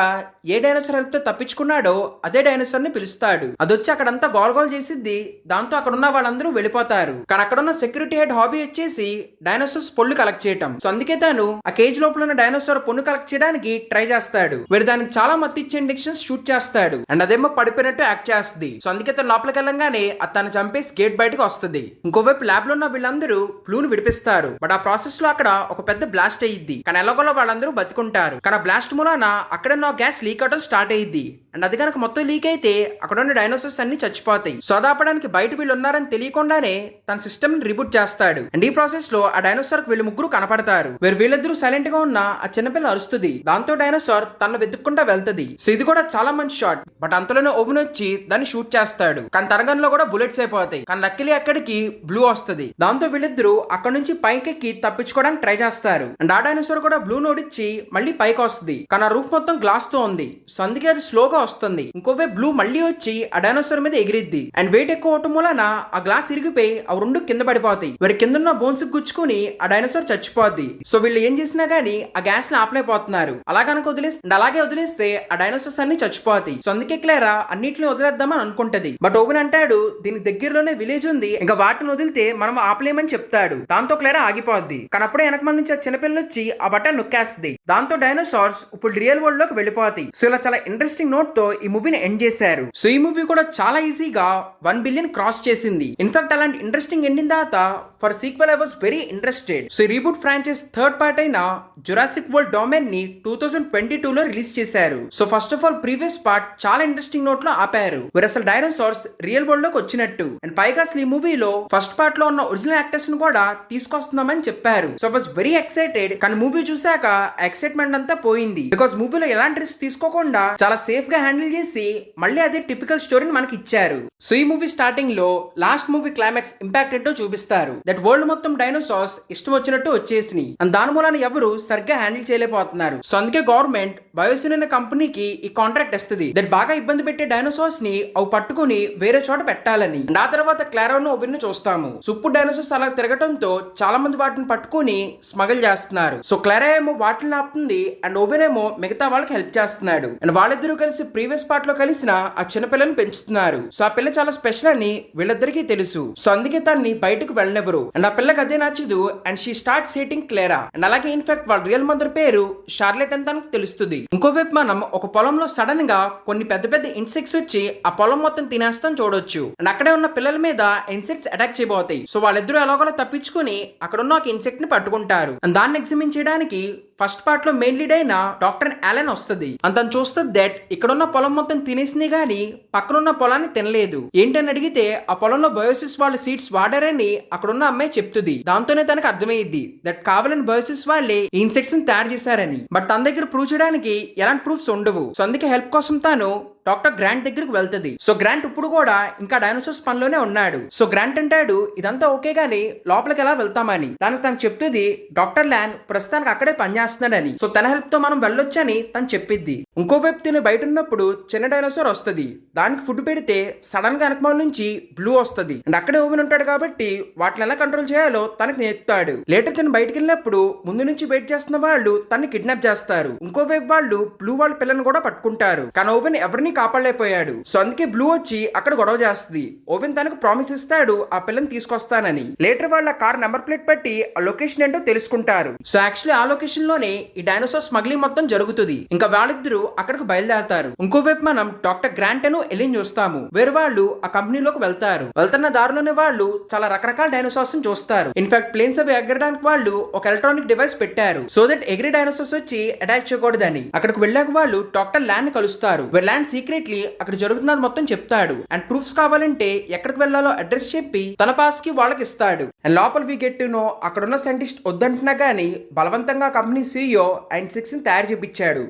ఏ డైనోసార్ హెల్ప్ తో తప్పించుకున్నాడో అదే డైనోసార్ ని పిలుస్తాడు. అదొచ్చి అక్కడంతా గోల్ చేసిద్ది. దాంతో అక్కడ ఉన్న వాళ్ళందరూ వెళ్ళిపోతారు. కానీ అక్కడ ఉన్న సెక్యూరిటీ హెడ్ హాబీ వచ్చేసి డైనోసార్స్ పొల్లు కలెక్ట్ చేయటం. సో అందుకే తాను ఆ కేజ్ లోపల ఉన్న డైనోసార్ పొన్ను కలెక్ట్ చేయడానికి ట్రై చేస్తాడు. వీరు దానికి చాలా మత్తు ఇచ్చే ఇంజెక్షన్స్ షూట్ చేస్తాడు. అండ్ అదేమో పడిపోయినట్టు యాక్ట్ చేస్తుంది. సో అందుకే తను లోపలికి వెళ్ళంగానే తను చంపేసి గేట్ బయటకు వస్తుంది. ఇంకోవైపు ల్యాబ్ లో ఉన్న వీళ్ళందరూ బ్లూను విడిపిస్తారు. బట్ ఆ ప్రాసెస్ లో అక్కడ ఒక పెద్ద బ్లాస్ట్ అయ్యిద్ది. కానీ ఎలాగోలా వాళ్ళందరూ బతుకుంటారు. కానీ ఆ బ్లాస్ట్ మూలాన అక్కడ ఉన్న గ్యాస్ లీక్ అవడం స్టార్ట్ అయ్యిద్ది. అండ్ అది కనుక మొత్తం లీక్ అయితే అక్కడ ఉన్న డైనోసార్స్ అన్ని చచ్చిపోతాయి. సో అదాపడానికి బయట వీళ్ళు ఉన్నారని తెలియకుండానే తన సిస్టమ్ ని రిబూట్ చేస్తాడు. అండ్ ఈ ప్రాసెస్ లో ఆ డైనోసార్ వీళ్ళు ముగ్గురు కనపడతారు. వీళ్ళిద్దరూ సైలెంట్ గా ఉన్న ఆ చిన్నపిల్ల అరుస్తుంది. దాంతో డైనోసార్ తన వెతుక్కుంటా వెళ్తది. సో ఇది కూడా చాలా మంచి షాట్. బట్ అంతలోనే ఓవెన్ వచ్చి దాన్ని షూట్ చేస్తాడు. కానీ తన గన్ లో కూడా బుల్లెట్స్ అయిపోతాయి. కానీ లక్కీలీ అక్కడికి బ్లూ వస్తుంది. దాంతో వీళ్ళిద్దరూ అక్కడ నుంచి పైకెక్కి తప్పించుకోవడానికి ట్రై చేస్తారు. అండ్ ఆ డైనోసార్ కూడా బ్లూ నోడిచ్చి మళ్ళీ పైకి వస్తుంది. కానీ ఆ రూఫ్ మొత్తం గ్లాస్ తో ఉంది. సో అందుకే అది స్లోగా వస్తుంది. ఇంకోవైపు బ్లూ మళ్ళీ వచ్చి ఆ డైనోసార్ మీద ఎగిరిద్ది. అండ్ వెయిట్ ఎక్కువ అవటం వలన ఆ గ్లాస్ ఇరిగిపోయి అవి రెండు కింద పడిపోతాయి. వీరి కింద ఉన్న బోన్స్ గుచ్చుకుని ఆ డైనోసార్ చచ్చిపోద్ది. సో వీళ్ళు ఏం చేసినా గానీ ఆ గ్యాస్ ని ఆపలేకపోతున్నారు. అలాగే వదిలేస్తే ఆ డైనోసార్స్ అన్ని చచ్చిపోతాయి. సో అందుకే క్లారా అన్నిటిని వదిలేద్దామని అనుకుంటది. బట్ ఓవెన్ అంటాడు దీని దగ్గరలోనే విలేజ్ ఉంది, ఇంకా వాటిని వదిలితే మనం ఆపలేమని చెప్తాడు. దాంతో క్లారా ఆగిపోద్ది. కానీ అప్పుడే వెనకమాల నుంచి ఆ చిన్నపిల్ల వచ్చి ఆ బటన్ నొక్కేస్తుంది. దాంతో డైనోసార్స్ ఇప్పుడు రియల్ వరల్డ్ లోకి వెళ్ళిపోతాయి. సో ఇలా చాలా ఇంట్రెస్టింగ్ నోట్ తో ఈ మూవీని ఎండ్ చేశారు. సో ఈ మూవీ కూడా చాలా ఈజీగా 1 బిలియన్ క్రాస్ చేసింది. ఇన్ఫాక్ట్ అలాంటి ఇంట్రెస్టింగ్ ఎండింగ్ తర్వాత for sequel I was very interested. So ఈ రీబూట్ ఫ్రాంచైజ్ థర్డ్ పార్ట్ అయిన జురాసిక్ వరల్డ్ డొమైన్ ని 2022 లో రిలీజ్ చేశారు. So first of all previous part చాలా ఇంట్రెస్టింగ్ నోట్ లో ఆపారు. వీరు అసలు డైనోసార్స్ రియల్ వరల్డ్ లోకి వచ్చినట్టు. అండ్ పైగా అసలు ఈ మూవీలో ఫస్ట్ పార్ట్ లో ఉన్న ఒరిజినల్ యాక్టర్స్ ను కూడా తీసుకొస్తున్నామని చెప్పారు. So was very excited. కానీ మూవీ చూసాక ఎక్సైట్మెంట్ అంతా పోయింది. బికాస్ మూవీలో ఎలాంటి రిస్క్ తీసుకోకుండా చాలా సేఫ్ గా హ్యాండిల్ చేసి మళ్ళీ అదే టిపికల్ స్టోరీని మనకి ఇచ్చారు. సో ఈ మూవీ స్టార్టింగ్ లో లాస్ట్ మూవీ క్లైమాక్స్ ఇంపాక్ట్ ఏంటో చూపిస్తారు. దట్ వరల్డ్ మొత్తం డైనోసార్స్ ఇష్టం వచ్చినట్టు వచ్చేసినాయి. అండ్ దాని మూలాన ఎవరు సరిగ్గా హ్యాండిల్ చేయలేకపోతున్నారు. సో అందుకే గవర్నమెంట్ బయోసిన్ అనే కంపెనీకి ఈ కాంట్రాక్ట్ ఇస్తుంది. దట్ బాగా ఇబ్బంది పెట్టే డైనోసార్స్ ని అవి పట్టుకుని వేరే చోట పెట్టాలని. అండ్ ఆ తర్వాత క్లారాను ఓవెన్ ని చూస్తాము. సో ఇప్పుడు డైనోసార్స్ అలా తిరగటంతో చాలా మంది వాటిని పట్టుకుని స్మగల్ చేస్తున్నారు. సో క్లారా ఏమో వాటిని ఆపుతుంది అండ్ ఓవెన్ ఏమో మిగతా వాళ్ళకి హెల్ప్ చేస్తున్నాడు. అండ్ వాళ్ళిద్దరూ కలిసి ప్రీవియస్ పార్ట్ లో కలిసిన ఆ చిన్న పిల్లని పెంచుతున్నారు. సో ఆ పిల్ల చాలా స్పెషల్ అని వీళ్ళిద్దరికీ తెలుసు. సో అందుకే తన్ని బయటకు వెళ్ళనివ్వరు. అండ్ ఆ పిల్లకి అదే నచ్చదు. And she starts hating Clara. And అలాగే ఇన్ఫాక్ట్ వాళ్ళ రియల్ మదర్ పేరు షార్లెట్ అని తనకు తెలుస్తుంది. ఇంకోవైపు మనం ఒక పొలంలో సడన్ గా కొన్ని పెద్ద పెద్ద ఇన్సెక్ట్స్ వచ్చి ఆ పొలం మొత్తం తినేస్తాం చూడొచ్చు. అండ్ అక్కడే ఉన్న పిల్లల మీద ఇన్సెక్ట్స్ అటాక్ చేయబోతాయి. సో వాళ్ళిద్దరూ ఎలాగోలా తప్పించుకుని అక్కడ ఉన్న ఒక ఇన్సెక్ట్ ని పట్టుకుంటారు. అండ్ దాన్ని ఎగ్జామిన్ చేయడానికి ఫస్ట్ పార్ట్ లో మెయిన్ లీడ్ అయిన డాక్టర్ యాలన్ వస్తుంది. అండ్ తను చూస్తుంది దట్ ఇక్కడ ఉన్న పొలం మొత్తం తినేసింది గానీ పక్కనున్న పొలాన్ని తినలేదు. ఏంటని అడిగితే ఆ పొలంలో బయోసిస్ వాళ్ళ సీడ్స్ వాడారని అక్కడ ఉన్న అమ్మాయి చెప్తుంది. దాంతోనే తనకు అర్థమైంది దట్ కావాలని బయోసిస్ వాళ్ళే ఇన్సెక్ట్స్ ని తయారు చేశారని. బట్ తన దగ్గర ప్రూవ్ చేయడానికి ఎలాంటి ప్రూఫ్స్ ఉండవు. సో అందుకే హెల్ప్ కోసం తాను డాక్టర్ గ్రాంట్ దగ్గరికి వెళ్తుంది. సో గ్రాంట్ ఇప్పుడు కూడా ఇంకా డైనోసార్స్ పనిలోనే ఉన్నాడు. సో గ్రాంట్ అంటాడు ఇదంతా ఓకే గానీ లోపలికి ఎలా వెళ్తామని. దానికి తను చెప్తుంది డాక్టర్ ల్యాన్ ప్రస్తుతానికి అక్కడే పనిచేస్తున్నాడని. సో తన హెల్ప్ తో మనం వెళ్ళొచ్చని తను చెప్పిద్ది. ఇంకోవైపు తిని బయట ఉన్నప్పుడు చిన్న డైనోసార్ వస్తుంది. దానికి ఫుడ్ పెడితే సడన్ గా వెనకమాల నుంచి బ్లూ వస్తుంది. అండ్ అక్కడే ఓవెన్ ఉంటాడు కాబట్టి వాటిని ఎలా కంట్రోల్ చేయాలో తనకు నేర్పుతాడు. లేటర్ తిని బయటకు వెళ్ళినప్పుడు ముందు నుంచి వెయిట్ చేస్తున్న వాళ్ళు తన్ని కిడ్నాప్ చేస్తారు. ఇంకోవైపు వాళ్ళు బ్లూ వాళ్ళ పిల్లని కూడా పట్టుకుంటారు. కానీ ఓవెన్ ఎవరిని కాపాడలేకపోయాడు. సో అందుకే బ్లూ వచ్చి అక్కడ గొడవ చేస్తుంది. ఓవెన్ తనకు ప్రామిస్ ఇస్తాడు ఆ పిల్లని తీసుకొస్తానని. లేటర్ వాళ్ళ కార్ నెంబర్ ప్లేట్ పట్టి ఆ లొకేషన్ ఏంటో తెలుసుకుంటారు. సో యాక్చువల్లీ ఆ లొకేషన్ లోనే ఈ డైనోసార్ స్మగ్లింగ్ మొత్తం జరుగుతుంది. ఇంకా వాళ్ళిద్దరూ అక్కడికి బయలుదేరతారు. ఇంకోవైపు మనం డాక్టర్ గ్రాంట్ ను ఎలిన్ చూస్తాము. వేరే వాళ్ళు ఆ కంపెనీలోకి వెళ్తారు. వెళ్తున్న దారిలోనే వాళ్ళు చాలా రకరకాల డైనోసార్స్ ని చూస్తారు. ఇన్ఫాక్ట్ ప్లేన్స్ అవి ఎగరడానికి వాళ్ళు ఒక ఎలక్ట్రానిక్ డివైస్ పెట్టారు. సో దట్ ఎగిరి డైనోసార్స్ వచ్చి అటాక్ చేయకూడదని. అక్కడికి వెళ్ళాక వాళ్ళు డాక్టర్ ల్యాండ్ కలుస్తారు. ల్యాండ్ సీక్రెట్లీ అక్కడ జరుగుతున్నది మొత్తం చెప్తాడు. అండ్ ప్రూఫ్స్ కావాలంటే ఎక్కడికి వెళ్ళాలో అడ్రస్ చెప్పి తన పాస్ కి వాళ్ళకి ఇస్తాడు. అండ్ లోపల వి గెట్ టు నో అక్కడ ఉన్న సైంటిస్ట్ వద్దంటున్నా గానీ బలవంతంగా కంపెనీ CEO అండ్ 6 ని తయారు చేపించాడు.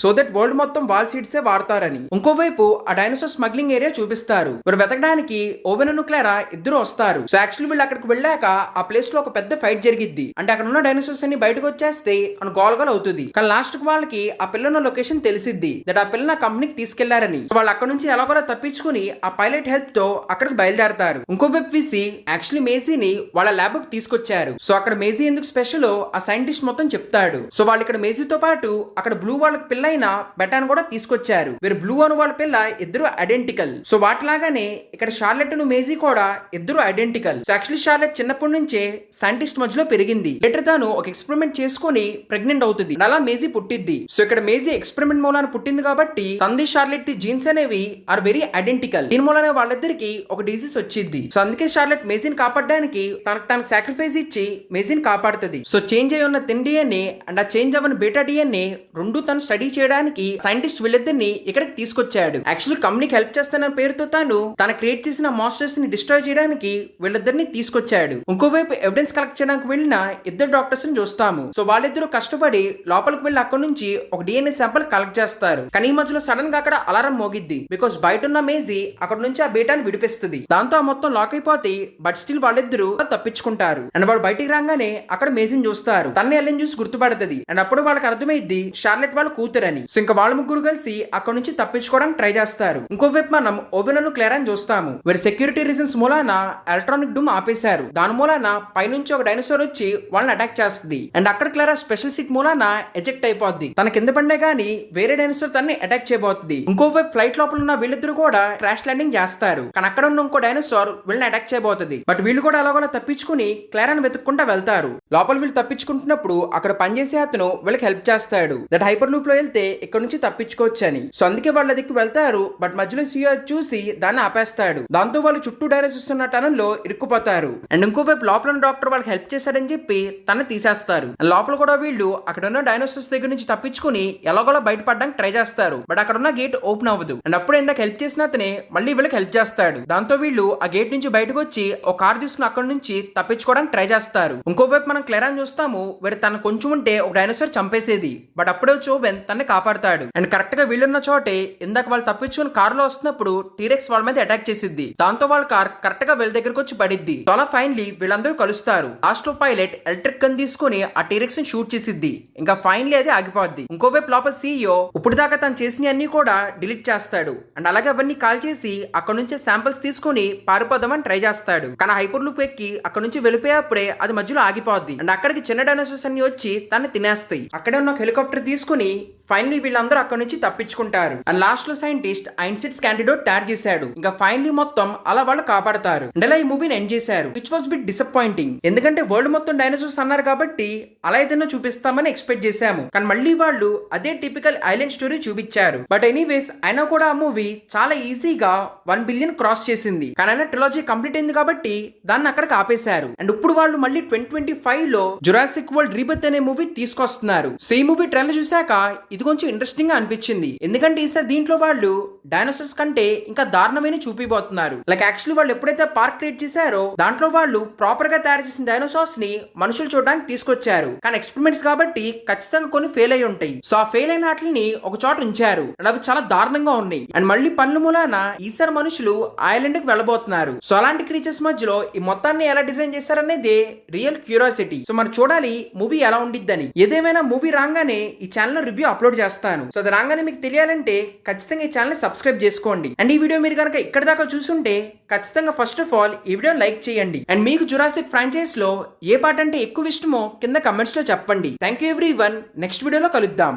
సో దట్ వరల్డ్ మొత్తం వాల్ సీడ్స్ వాడతారని. ఇంకోవైపు ఆ డైనోసార్ స్మగ్లింగ్ ఏరియా చూపిస్తారు. వీరు వెతకడానికి ఓవెన్ అండ్ క్లారా ఇద్దరు వస్తారు. సో యాక్చువల్లీ వీళ్ళు అక్కడికి వెళ్ళాక ఆ ప్లేస్ లో ఒక పెద్ద ఫైట్ జరిగిద్ది. అంటే అక్కడ ఉన్న డైనోసార్స్ అన్ని బయటకు వచ్చేస్తే అని గోల్గోల్ అవుతుంది. కానీ లాస్ట్ కి వాళ్ళకి ఆ పిల్లల లొకేషన్ తెలిసిద్ది. దట్ ఆ పిల్లల కంపెనీకి తీసుకెళ్లారని. వాళ్ళు అక్కడ నుంచి ఎలాగోలా తప్పించుకుని ఆ పైలట్ హెల్ప్ తో అక్కడికి బయలుదేరతారు. ఇంకో వెబ్ విసి యాక్చువల్లీ మేజీని వాళ్ళ ల్యాబ్ కి తీసుకొచ్చారు. సో అక్కడ మేజీ ఎందుకు స్పెషల్ ఆ సైంటిస్ట్ మొత్తం చెప్తాడు. సో వాళ్ళు ఇక్కడ మేజీతో పాటు అక్కడ బ్లూ వాళ్ళకి పిల్ల అయిన బెటాన్ కూడా తీసుకొచ్చారు. వీరు బ్లూ అను వాళ్ళ పిల్ల ఇద్దరు ఐడెంటికల్. సో వాటిలాగానే ఇక్కడ షార్లెట్ ను మేజీ కూడా ఇద్దరు ఐడెంటికల్. సో యాక్చువల్లీ షార్లెట్ చిన్నప్పటి నుంచే సైంటిస్ట్ మధ్యలో పెరిగింది. లేటర్ తాను ఒక ఎక్స్పెరిమెంట్ చేసుకుని ప్రెగ్నెంట్ అవుతుంది. అలా మేజీ పుట్టిద్ది. సో ఇక్కడ మేజీ ఎక్స్పెరిమెంట్ మూలాన పుట్టింది కాబట్టి తంది షార్లెట్ ది జీన్స్ అనేవి ఆర్ వెరీ ఐడెంటికల్. దీని మూలనే వాళ్ళిద్దరికి ఒక డిసీజ్ వచ్చింది. సో అందుకే షార్లెట్ మేజీని కాపాడడానికి తనకు తాను సాక్రిఫైస్ ఇచ్చి మేజీని కాపాడుతుంది. సో చేంజ్ అయి ఉన్న తిన్ DNA అండ్ ఆ చేంజ్ అవ్వని బీటా DNA రెండు తను స్టడీ చేయడానికి సైంటిస్ట్ వీళ్ళిద్దరిని ఇక్కడికి తీసుకొచ్చాడు. యాక్చువల్లీ కంపెనీకి హెల్ప్ చేస్తున్న పేరుతో తను క్రియేట్ చేసిన మాన్స్టర్స్ ని డిస్ట్రాయ్ చేయడానికి వీళ్ళిద్దరిని తీసుకొచ్చాడు. ఇంకోవైపు ఎవిడెన్స్ కలెక్ట్ చేయడానికి వెళ్ళిన ఇద్దరు డాక్టర్స్ ని చూస్తాము. సో వాళ్ళిద్దరూ కష్టపడి లోపలికి వెళ్ళి అక్కడ నుంచి ఒక DNA శాంపుల్ కలెక్ట్ చేస్తారు. కానీ ఈ మధ్యలో సడన్ గా అక్కడ అలారం మోగిద్ది. బికాస్ బయట ఉన్న మేజీ అక్కడ నుంచి ఆ బీటాని విడిపిస్తుంది. దాంతో ఆ మొత్తం లాక్ అయిపోతే బట్ స్టిల్ వాళ్ళిద్దరూ తప్పించుకుంటారు. అండ్ వాళ్ళు బయటికి రాగానే అక్కడ మేజీని చూస్తారు. తన్ని ఎల్లని చూసి గుర్తుపడుతుంది. అండ్ అప్పుడు వాళ్ళకి అర్థమైద్ది షార్లెట్ వాళ్ళ కూతురని. సో ఇంకా వాళ్ళ ముగ్గురు కలిసి అక్కడ నుంచి తప్పించుకోవడానికి ట్రై చేస్తారు. ఇంకోవైపు మనం ఓవెన్ ను క్లారా చూస్తాము. వీరి సెక్యూరిటీ రీజన్స్ మూలాన ఎలక్ట్రానిక్ డూమ్ ఆపేశారు. దాని మూలాన పైనుంచి ఒక డైనోసార్ వచ్చి వాళ్ళని అటాక్ చేస్తుంది. అండ్ అక్కడ క్లారా స్పెషల్ సీట్ మూలాన ఎజెక్ట్ అయిపోద్ది. తన కింద పడినా గానీ వేరే డైనోసార్ తనని అటాక్ చేయబోతుంది. ఇంకోవైపు ఫ్లైట్ లోపల ఉన్న వీళ్ళిద్దరు కూడా క్రాష్ ల్యాండింగ్ చేస్తారు. కానీ అక్కడ ఉన్న ఇంకో డైనోసార్ వీళ్ళని అటాక్ చేయబోతుంది. బట్ వీళ్ళు కూడా అలాగోలా తప్పించుకుని క్లారాని వెతుక్కుంటా వెళ్తారు. లోపల వీళ్ళు తప్పించుకుంటున్నప్పుడు అక్కడ పనిచేసే అతను వీళ్ళకి హెల్ప్ చేస్తాడు. దట్ హైపర్ లూప్ లో వెళ్తే ఇక్కడ నుంచి తప్పించుకోవచ్చు అని. సో అందుకే వాళ్ళ దిక్కు వెళ్తారు. బట్ మధ్యలో CEO చూసి దాన్ని ఆపేస్తాడు. దాంతో వాళ్ళు చుట్టూ డైనోసార్స్ ఉన్న టనల్ లో ఇరుక్కుపోతారు. అండ్ ఇంకోవైపు లోపల డాక్టర్ వాళ్ళకి హెల్ప్ చేశాడని చెప్పి తను తీసేస్తారు. లోపల కూడా వీళ్ళు అక్కడ ఉన్న డైనోసార్స్ దగ్గర నుంచి తప్పించుకుని ఎలాగోలా బయటపడడానికి ట్రై చేస్తారు. బట్ అక్కడ ఉన్న గేట్ ఓపెన్ అవ్వదు. అండ్ అప్పుడు ఇందాక హెల్ప్ చేసిన అతనే మళ్ళీ వీళ్ళకి హెల్ప్ చేస్తాడు. దాంతో వీళ్ళు ఆ గేట్ నుంచి బయటకు వచ్చి ఒక కార్ తీసుకుని అక్కడ నుంచి తప్పించుకోవడానికి ట్రై చేస్తారు. ఇంకోవైపు మనం క్లారాన్ చూస్తాము. వీరు తన కొంచెం ఉంటే ఒక డైనోసార్ చంపేసేది. బట్ అప్పుడే ఓవెన్ తనని కాపాడతాడు. అండ్ కరెక్ట్ గా వీళ్ళున్న చోటే ఇందాక వాళ్ళు తప్పించుకుని కార్ లో వస్తున్నప్పుడు టీరెక్స్ వాళ్ళ మీద అటాక్ చేసిద్ది. దాంతో వాళ్ళ కార్ కరెక్ట్ గా వీళ్ళ దగ్గరకు వచ్చి పడిద్ది. చాలా ఫైనలీ వీళ్ళందరూ కలుస్తారు. లాస్ట్ లో పైలట్ ఎలక్ట్రిక్ గన్ తీసుకుని ఆ టీరెక్స్ ని షూట్ చేసిద్ది. ఇంకా ఫైనలీ అది ఆగిపోద్ది. ఇంకోవైపు లోపల CEO ఇప్పుడు దాకా తను చేసిన అన్ని కూడా డిలీట్ చేస్తాడు. అండ్ అలాగే అవన్నీ కాల్ చేసి అక్కడ నుంచి శాంపిల్స్ తీసుకుని పారిపోదామని ట్రై చేస్తాడు. కానీ హైపర్ లూప్ ఎక్కి అక్కడ నుంచి వెళ్ళిపోయేప్పుడే అది మధ్యలో ఆగిపోద్ది. అండ్ అక్కడికి చిన్న డైనోసార్స్ అన్ని వచ్చి తన్ని తినేస్తాయి. అక్కడే ఉన్న హెలికాప్టర్ తీసుకుని ఫైనలీ వీళ్ళందరూ అక్కడ నుంచి తప్పించుకుంటారు. అండ్ లాస్ట్ లో సైంటిస్ట్ ఐన్సిడ్స్ క్యాండిడేట్ తయారు చేశాడు. ఇంకా ఫైనలీ మొత్తం అలా వాళ్ళు కాపాడతారు. అండ్ అలా ఈ మూవీని ఎండ్ చేశారు. Which was bit disappointing. ఎందుకంటే వరల్డ్ మొత్తం డైనోసార్స్ అన్నారు కాబట్టి అలా ఏదైనా చూపిస్తామని ఎక్స్పెక్ట్ చేశాము. కానీ మళ్ళీ వాళ్ళు అదే టిపికల్ ఐలాండ్ స్టోరీ చూపించారు. బట్ ఎనీవేస్ అయినా కూడా ఆ మూవీ చాలా ఈజీగా 1 బిలియన్ క్రాస్ చేసింది. కానీ అయినా ట్రిలాజీ కంప్లీట్ అయింది కాబట్టి దాన్ని అక్కడికి ఆపేశారు. అండ్ ఇప్పుడు వాళ్ళు మళ్ళీ 2025 లో జురాసిక్ వరల్డ్ రీబర్త్ అనే మూవీ తీసుకొస్తున్నారు. సో ఈ మూవీ ట్రైలర్ చూసాక ఇది కొంచెం ఇంట్రెస్టింగ్ గా అనిపించింది. ఎందుకంటే ఈసారి దీంట్లో వాళ్ళు డైనోసార్స్ కంటే ఇంకా దారుణమైన చూపిపోతున్నారు. లైక్ యాక్చువల్లీ వాళ్ళు ఎప్పుడైతే పార్క్ క్రియేట్ చేశారో దాంట్లో వాళ్ళు ప్రాపర్ గా తయారు చేసిన డైనోసార్స్ ని మనుషులు చూడడానికి తీసుకొచ్చారు. కానీ ఎక్స్పెరిమెంట్స్ కాబట్టి ఖచ్చితంగా కొన్ని ఫెయిల్ అయి ఉంటాయి. సో ఆ ఫెయిల్ అయిన వాటిని ఒక చోట ఉంచారు. అండ్ అవి చాలా దారుణంగా ఉన్నాయి. అండ్ మళ్ళీ పనుల మూలాన ఈసారి మనుషులు ఐలాండ్ కి వెళ్ళబోతున్నారు. సో అలాంటి క్రీచర్స్ మధ్యలో ఈ మొత్తాన్ని ఎలా డిజైన్ చేశారనేది రియల్ క్యూరియాసిటీ. సో మనం చూడాలి మూవీ ఎలా ఉండిద్దని. ఏదేమైనా మూవీ రాగానే ఈ ఛానల్ లో రివ్యూ అప్లోడ్ చేస్తాను. సో అది రాగానే మీకు తెలియాలంటే ఖచ్చితంగా ఈ ఛానల్ సబ్స్క్రైబ్ చేసుకోండి. అండ్ ఈ వీడియో మీరు కనుక ఇక్కడ దాకా చూసుంటే ఖచ్చితంగా ఫస్ట్ ఆఫ్ ఆల్ ఈ వీడియో లైక్ చేయండి. అండ్ మీకు జురాసిక్ ఫ్రాంచైజ్ లో ఏ పార్ట్ అంటే ఎక్కువ ఇష్టమో కింద కమెంట్స్ లో చెప్పండి. Thank you everyone. నెక్స్ట్ వీడియోలో కలుద్దాం.